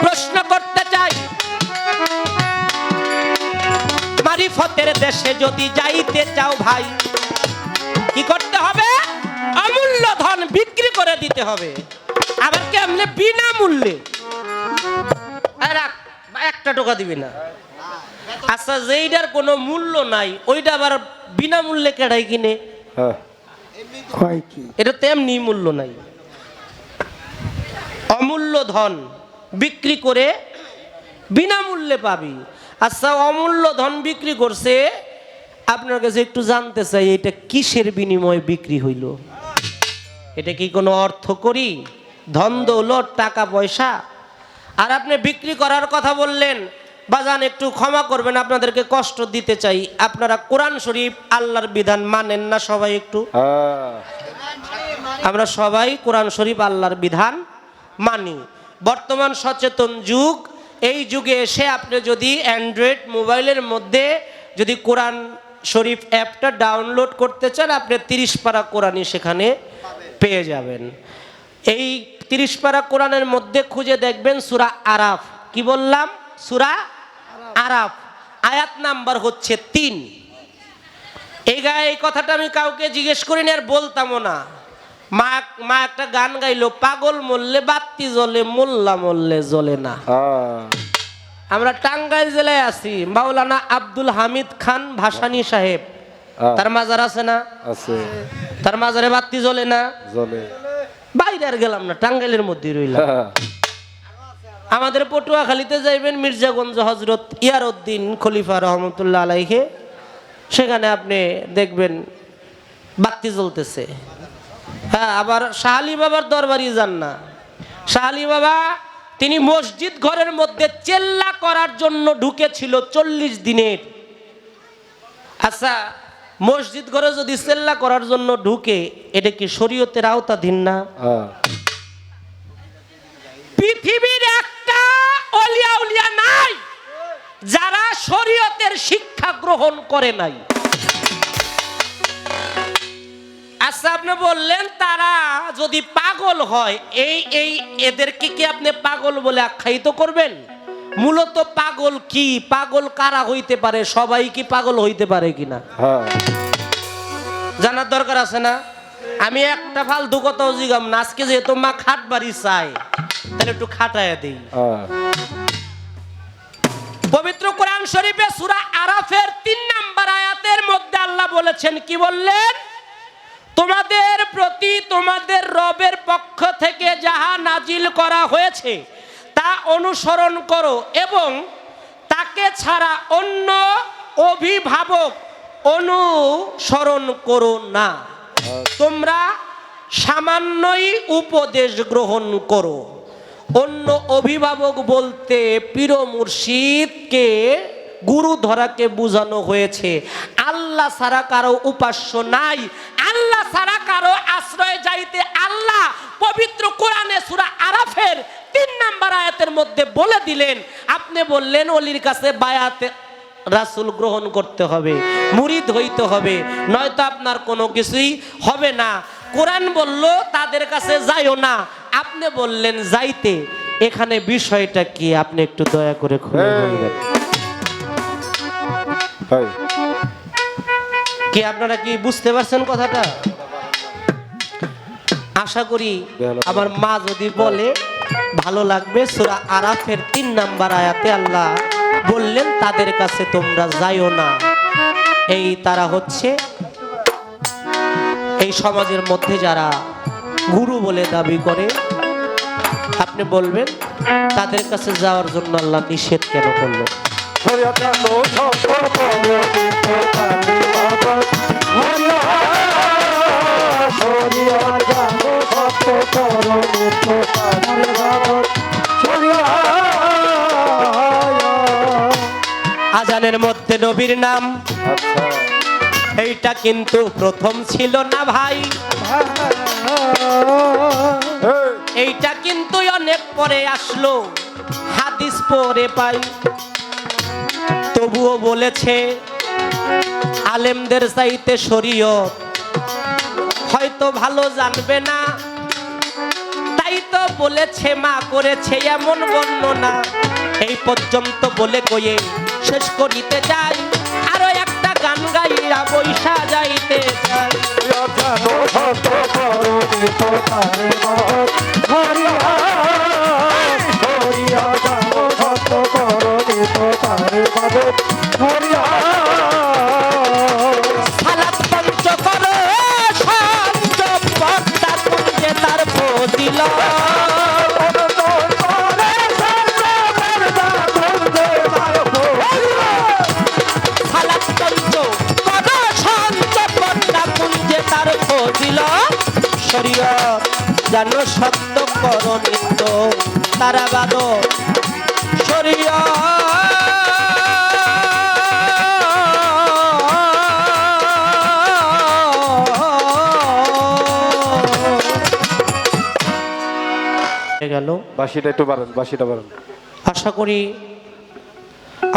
প্রশ্ন করতে চাই, মারিফতের দেশে যদি যাইতে চাও ভাই, কি করতে হবে? অমূল্য ধন বিক্রি করে দিতে হবে। আবার কেমনে? বিনামূল্যে। একটা টাকা দিবি না। আচ্ছা, যেইটার কোনো মূল্য নাই ওইটা আবার বিনামূল্যে কেডাই কিনে? এটা তেমনি মূল্য নাই। অমূল্য ধন বিক্রি করে বিনামূল্যে পাবি। আচ্ছা, অমূল্য ধন বিক্রি করছে, আপনার কাছে একটু জানতে চাই এটা কিসের বিনিময়ে বিক্রি হইল? এটা কি কোনো অর্থ করি, ধন দৌলত, টাকা পয়সা? আর আপনি বিক্রি করার কথা বললেন, বাজান একটু ক্ষমা করবেন, আপনাদেরকে কষ্ট দিতে চাই। আপনারা কোরআন শরীফ আল্লাহর বিধান মানেন না সবাই? একটু আমরা সবাই কোরআন শরীফ আল্লাহর বিধান মানি। বর্তমান সচেতন যুগ, এই যুগে এসে আপনি যদি অ্যান্ড্রয়েড মোবাইলের মধ্যে যদি কোরআন শরীফ অ্যাপটা ডাউনলোড করতে চান, আপনি 30 পারা কোরআনই সেখানে পেয়ে যাবেন। এই 30 পারা কোরআনের মধ্যে খুঁজে দেখবেন সূরা আরাফ। কি বললাম? সূরা আরাফ, আয়াত নাম্বার হচ্ছে 3। এই কথাটা আমি কাউকে জিজ্ঞেস করিনি, আর বলতামও না। মা একটা গান গাইলো, পাগল মরলে বাতি জ্বলে, মোল্লা মরলে জ্বলে না। আমরা টাঙ্গাইল জেলায় আছি, মাওলানা আব্দুল হামিদ খান ভাসানী সাহেব, তার মাজার আছে না? আছে। তার মাজারে বাতি জ্বলে না? জ্বলে। বাইরে আর গেলাম না, টাঙ্গাইলের মধ্যেই রইলাম। আমাদের পটুয়াখালীতে যাইবেন, মির্জাগঞ্জ হজরত ইয়ারউদ্দিন খলিফা রহমতুল্লাহ আলাইহে, সেখানে আপনি দেখবেন বাতি জ্বলতেছে। হ্যাঁ, আবার শাহ আলী বাবার দরবারই যান না, শাহ আলী বাবা তিনি মসজিদ ঘরের মধ্যে চেল্লা করার জন্য ঢুকেছিল 40 দিনের। আচ্ছা, মসজিদ ঘরে যদি চেল্লা করার জন্য ঢুকে, এটা কি শরীয়তের আওতাধীন না? পৃথিবীর একটা অলিয়া উলিয়া নাই যারা শরীয়তের শিক্ষা গ্রহণ করে নাই। আচ্ছা, আপনি বললেন তারা যদি পাগল হয়, এদেরকে কি আপনি পাগল বলে আখ্যায়িত করবেন? মূলত পাগল কি, পাগল কারা হইতে পারে, সবাই কি পাগল হইতে পারে কিনা জানার দরকার আছে না? আমি একটা ফালতু কথাও জিগাম না। আজকে যেহেতু মা খাট বাড়ি চাই, তাহলে একটু খাটায় দিই। পবিত্র কোরআন শরীফে সূরা আরাফের 3 নম্বর আয়াতের মধ্যে আল্লাহ বলেছেন, কি বললেন? তোমাদের প্রতি তোমাদের রবের পক্ষ থেকে যাহা নাজিল করা হয়েছে তা অনুসরণ করো এবং তাকে ছাড়া অন্য অভিভাবক অনুসরণ করো না। তোমরা সামান্যই উপদেশ গ্রহণ করো। অন্য অভিভাবক বলতে পীর মুর্শিদকে, গুরু ধরাকে বোঝানো হয়েছে। আল্লাহ ছাড়া কারো উপাস্য নাই, আল্লাহ ছাড়া কারো আশ্রয় যাইতে আল্লাহ পবিত্র কোরআনে সূরা আরাফের 3 নম্বর আয়াতের মধ্যে বলে দিলেন। আপনি বললেন ওলির কাছে বায়াতে রাসূল গ্রহণ করতে হবে, মুরিদ হইতে হবে, নয়তো আপনার কোনো কিছুই হবে না। কোরআন বলল তাদের কাছে যাইও না, আপনি বললেন যাইতে। এখানে বিষয়টা কি আপনি একটু দয়া করে খুলে বলবেন? কি আপনারা কি বুঝতে পারছেন কথাটা? আশা করি আমার মা যদি বলে ভালো লাগবে। সূরা আরাফের 3 নম্বর আয়াতে আল্লাহ বললেন তাদের কাছে তোমরা যাইও না। তারা হচ্ছে এই সমাজের মধ্যে যারা গুরু বলে দাবি করে। আপনি বলবেন তাদের কাছে যাওয়ার জন্য আল্লাহ নিষেধ কেন করলো? কোরআনের মধ্যে নবীর নাম আচ্ছা এইটা কিন্তু প্রথম ছিল না ভাই, এই, এইটা কিন্তু অনেক পরে আসলো, হাদিস পরে পাই। তবুও বলেছে আলেমদের চাইতে শরীয়ত হয়তো ভালো জানবে না, তাই তো বলেছে মা করেছে এমন বর্ণনা। এই পর্যন্ত বলে কয়ে শেষ করিতে যাই, আরো একটা গান গাইয়া বৈশা যাইতে চাই। জানো শত করুণী তোমার মত হরিয়া হরিয়া জানো শত করুণী তোমার মত হরিয়া সালাত পঞ্চ করো সঞ্চ পর্দা কুঞ্জে তার ফজিল, সালাত পঞ্চ করো সঞ্চ পর্দা কুঞ্জে তার ফজিল। শরীয়ত জানো সত্য করো নিত্য তারা বাদ গেল। বাঁশিটা একটু বাড়ান, বাঁশিটা বাড়ান। আশা করি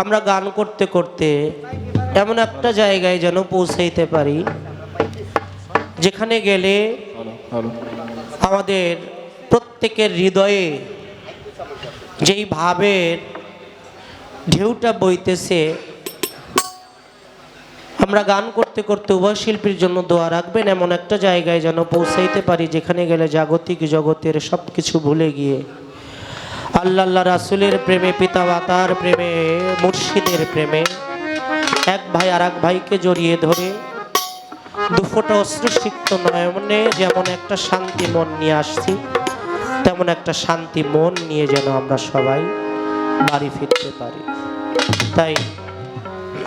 আমরা গান করতে করতে এমন একটা জায়গায় যেন পৌঁছাইতে পারি যেখানে গেলে আমাদের প্রত্যেকের হৃদয়ে যেই ভাবের ঢেউটা বইতেছে, আমরা গান করতে করতে উভয় শিল্পীর জন্য দোয়া রাখবেন, এমন একটা জায়গায় যেন পৌঁছাইতে পারি যেখানে গেলে জাগতিক জগতের সব কিছু ভুলে গিয়ে আল্লাহ রাসূলের প্রেমে, পিতা মাতার প্রেমে, মুর্শিদের প্রেমে এক ভাই আর এক ভাইকে জড়িয়ে ধরে দুফোঁটা অশ্রুসিক্ত নয়নে যেমন একটা শান্তি মন নিয়ে আসছি, তেমন একটা শান্তি মন নিয়ে যেন আমরা সবাই বাড়ি ফিরতে পারি। তাই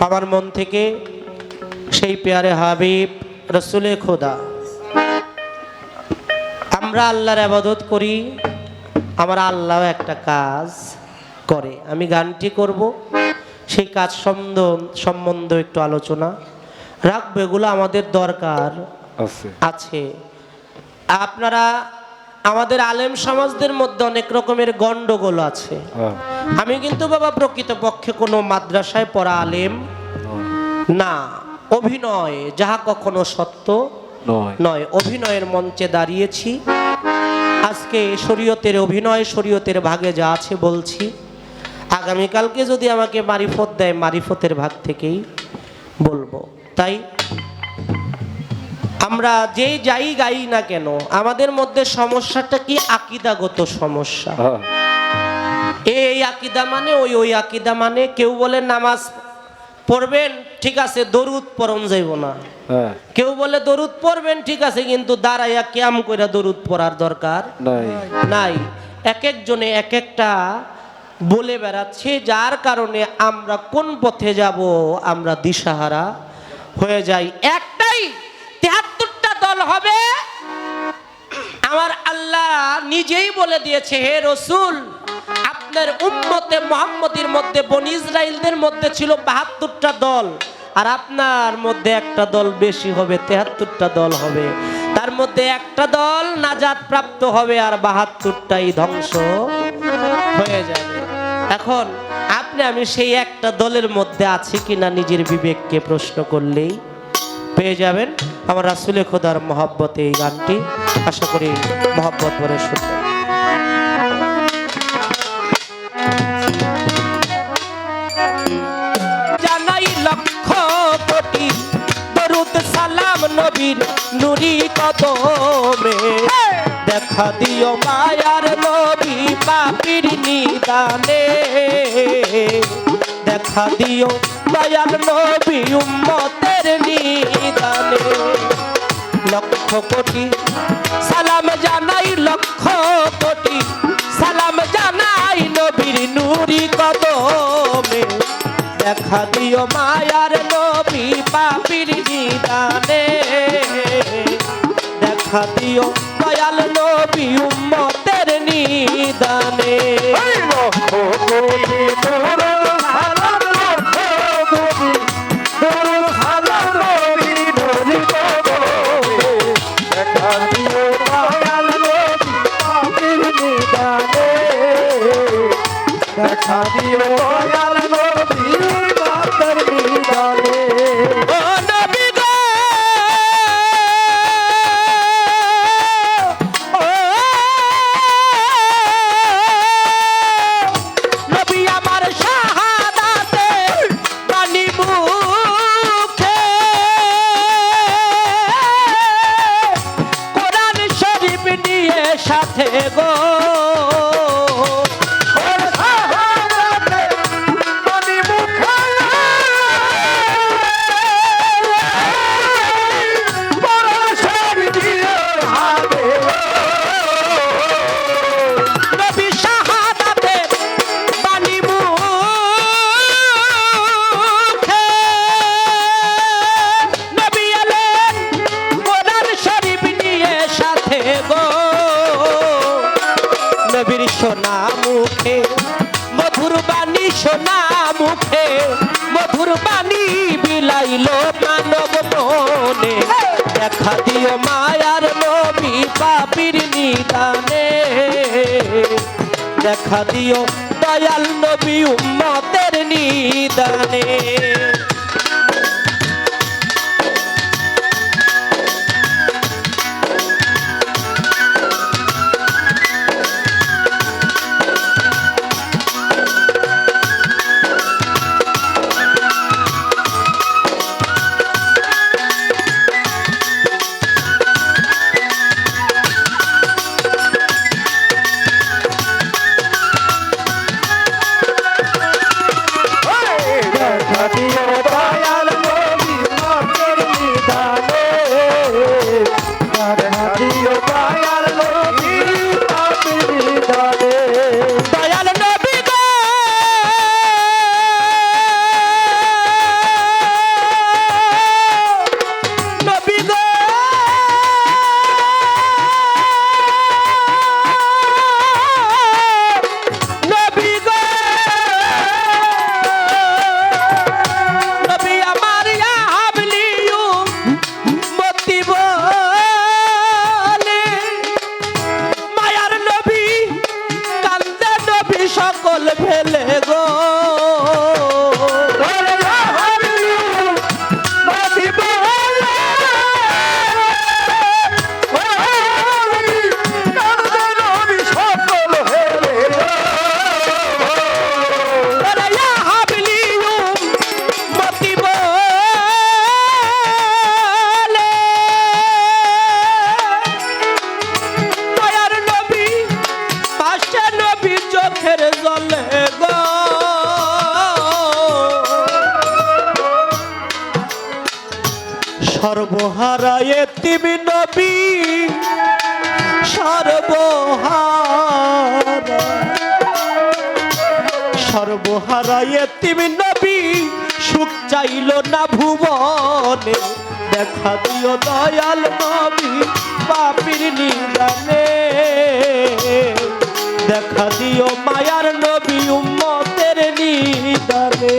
আমার মন থেকে সেই পেয়ারে হাবিব রসুলে খোদা, আমরা আল্লাহর ইবাদত করি, আমার আল্লাহ একটা কাজ করে, আমি গানটি করব, সেই কাজ সম্বন্ধে একটু আলোচনা রাখবো, এগুলো আমাদের দরকার আছে। আপনারা আমাদের আলেম সমাজদের মধ্যে অনেক রকমের গন্ডগোল আছে। আমি কিন্তু বাবা প্রকৃতপক্ষে কোনো মাদ্রাসায় পড়া আলেম না, অভিনয় যাহা কখনো সত্য নয়, অভিনয়ের মঞ্চে দাঁড়িয়েছি, আজকে শরীয়তের অভিনয়, শরীয়তের ভাগে যা আছে বলছি, আগামীকালকে যদি আমাকে মারিফত দেয় মারিফতের ভাগ থেকেই বলবো। তাই আমরা যেই যাই গাই না কেন, আমাদের মধ্যে সমস্যাটা কি? আকীদাগত সমস্যা। এই আকীদা মানে ওই আকীদা মানে, কেউ বলে নামাজ পড়বেন ঠিক আছে, দরুদ পড়ন যাইব না। কেউ বলে দরুদ পড়বেন ঠিক আছে, কিন্তু দাঁড়াইয়া কিয়াম কইরা দরুদ পড়ার দরকার নাই। এক একজনে এক একটা বলে বেড়াচ্ছে, যার কারণে আমরা কোন পথে যাব আমরা দিশাহারা হয়ে যাই। একটাই ৭৩টা দল হবে, আমার আল্লাহ নিজেই বলে দিয়েছে, হে রসুল আপনার উম্মতে মুহাম্মদীর মধ্যে বনি ইসরাইলদের মধ্যে ছিল ৭২টা দল, আর আপনার মধ্যে একটা দল বেশি হবে, ৭৩টা দল হবে, তার মধ্যে একটা দল নাজাত প্রাপ্ত হবে আর ৭২টাই ধ্বংস হয়ে যাবে। এখন আপনি আমি সেই একটা দলের মধ্যে আছি কিনা নিজের বিবেককে প্রশ্ন করলেই পেয়ে যাবেন। আমার রাসূলে খোদার মহব্বতে এই গানটি আশা করি মহব্বত ভরে শুনবেন। জানাই লক্ষ কোটি দরুদ সালাম নবীর নুরি কদমে, দেখা দিও মায়ার নবী পাপীর নিদানে, দেখা দিও মায়ার নবী উম্মতের নিদানে। লক্ষ কোটি সালাম জানাই, লক্ষ কোটি সালাম জানাই নবীর নুরি কদমে, দেখা দিও মায়ার নবী পাপীর নিদানে, দেখা দিও দয়াল নবী উম্মতের নিদানে। সাথে গো নবী শাহাদাতে বাণী মুখে নবী এলেন কোরআন শরীফ নিয়ে সাথে গো নবীর সোনা মুখে মধুর বাণী সোনা মুখে মধুর বাণী বিলাইল মানব মনে দেখা দিও মায়ার নবী পাপীর নিদানে দেখা দিও দয়াল নবী উম্মতের নিদানে দয়াল নবী গো নবী গো নবী গো নবী আমার ইয়া হাবলিয়ু মতি বলে মায়ার নবী কান্দে নবী সকল ফেলে গো ওরে ইয়া হাবলিয়ু মতি বলে দয়ার নবী পাশে নবী চোখের জলে গো সর্বহারা এতিম নবী সর্বহারা এতিম নবী সুখ চাইল না ভুবনে দেখা দিও দয়াল নবী পাপীর নিদানে দেখা দিও মায়ার নবী উম্মতের নিদানে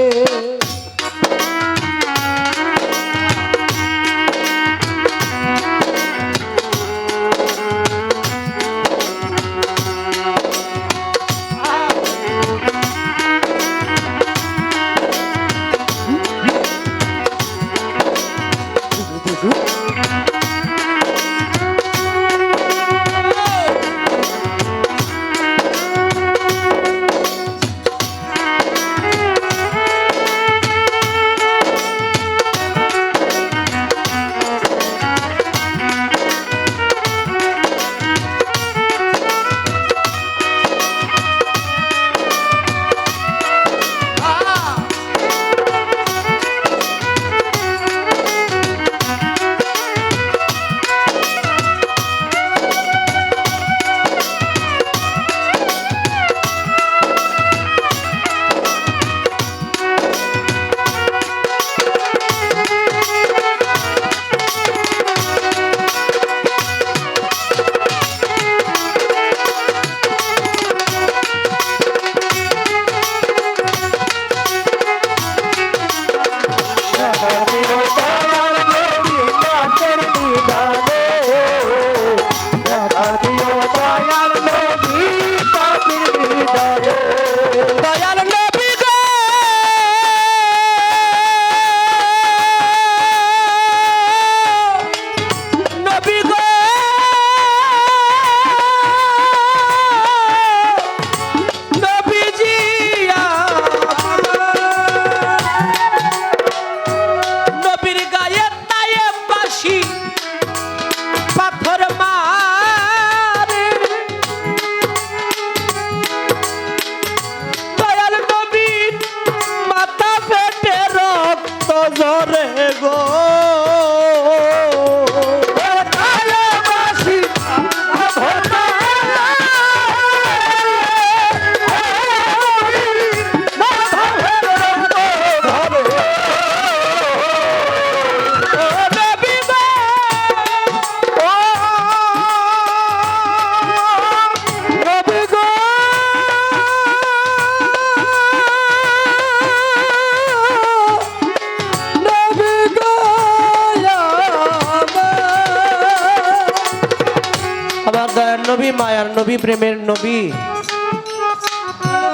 নবী মায়ার নবী প্রেমের নবী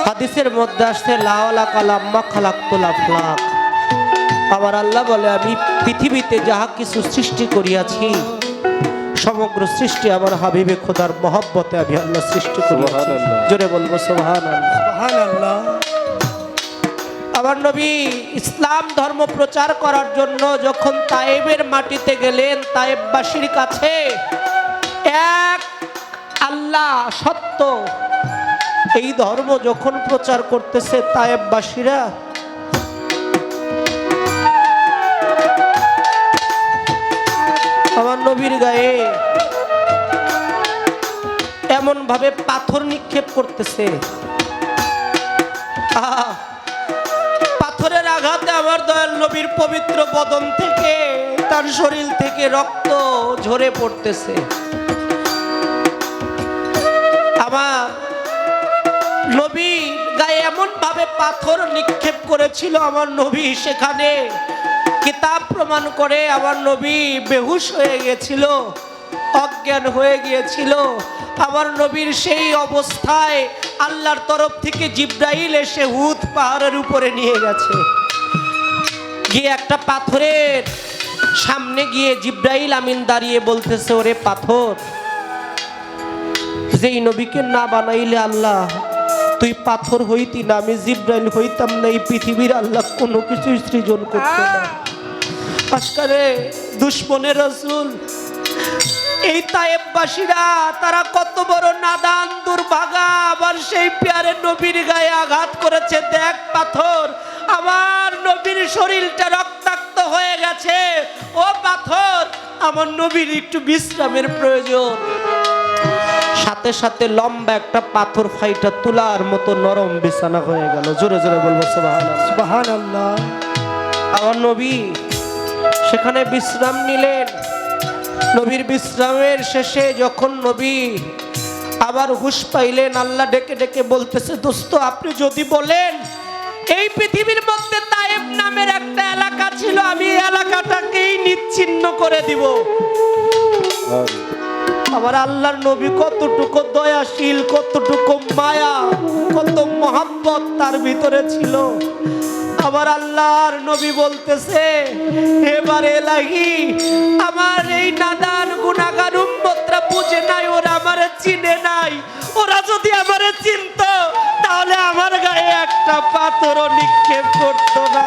হাদিসের মধ্যে আসছে লাওলা কালাম্মা খালাক্তুল আফলাক। আমার আল্লাহ বলে আমি পৃথিবীতে যাহা কিছু সৃষ্টি করিয়াছি সমগ্র সৃষ্টি আমার হাবিবে খোদার মহব্বতে আমি আল্লাহ সৃষ্টি করিয়াছি। সুবহানাল্লাহ। জোরে বলবো সুবহানাল্লাহ। সুবহানাল্লাহ। আমার নবী ইসলাম ধর্ম প্রচার করার জন্য যখন তায়েবের মাটিতে গেলেন, তায়েববাসীর কাছে এক আল্লাহ সত্য এই ধর্ম যখন প্রচার করতেছে তায়েববাসীরা, আমার নবীর গায়ে এমন ভাবে পাথর নিক্ষেপ করতেছে, পাথরের আঘাতে আমার দয়াল নবীর পবিত্র বদন থেকে তার শরীর থেকে রক্ত ঝরে পড়তেছে। আমার নবীর গায়ে এমন ভাবে পাথর নিক্ষেপ করেছিল, আমার নবী সেখানে কিতাব প্রমাণ করে আমার নবী বেহুশ হয়ে গিয়েছিল, অজ্ঞান হয়ে গিয়েছিল। আমার নবীর সেই অবস্থায় আল্লাহর তরফ থেকে জিব্রাইল এসে হুদ পাহাড়ের উপরে নিয়ে গেছে, গিয়ে একটা পাথরের সামনে গিয়ে জিব্রাইল আমিন দাঁড়িয়ে বলতেছে, ওরে পাথর, যেই নবীকে না বানাইলে আল্লাহ তুই পাথর হইতি না, আমি জিব্রাইল হইতাম না, এই পৃথিবীর আল্লাহ কোনো কিছু সৃজন করতে না। আজকালে দুশ্মনের রাসূল এই তায়েববাসীরা তারা কত বড় নাদান দুর্ভাগা, আবার সেই প্যারে নবীর গায়ে আঘাত করেছে। দেখ পাথর, আমার নবীর শরীরটা রক্তাক্ত হয়ে গেছে, ও পাথর আমার নবীর একটু বিশ্রামের প্রয়োজন। সাথে সাথে লম্বা একটা পাথর ফাইটা তুলার মতো নরম বিছানা হয়ে গেল। জোরে জোরে বলবো সুবহানাল্লাহ। সুবহানাল্লাহ। আমার নবী সেখানে বিশ্রাম নিলেন। নবীর বিশ্রামের শেষে যখন নবী আবার হুঁশ পাইলেন, আল্লাহ ডেকে ডেকে বলতেছে, দোস্ত আপনি যদি বলেন এই পৃথিবীর মধ্যে তায়েব নামের একটা এলাকা ছিল, আমি এই এলাকাটাকেই নিচ্ছিন্ন করে দিব। আমার আল্লাহর নবী কতটুকু দয়াশীল, কতটুকু মায়া, কত মহব্বত তার ভিতরে ছিল। আমার আল্লাহর নবী বলতেছে, এবারে লাগি আমার এই নাদান গুনাহগার উম্মতরা বুঝে নাই, ওরা আমারে চিনে নাই, ওরা যদি আমারে চিনতো তাহলে আমার গায়ে একটা পাথরও নিক্ষেপ করতো না।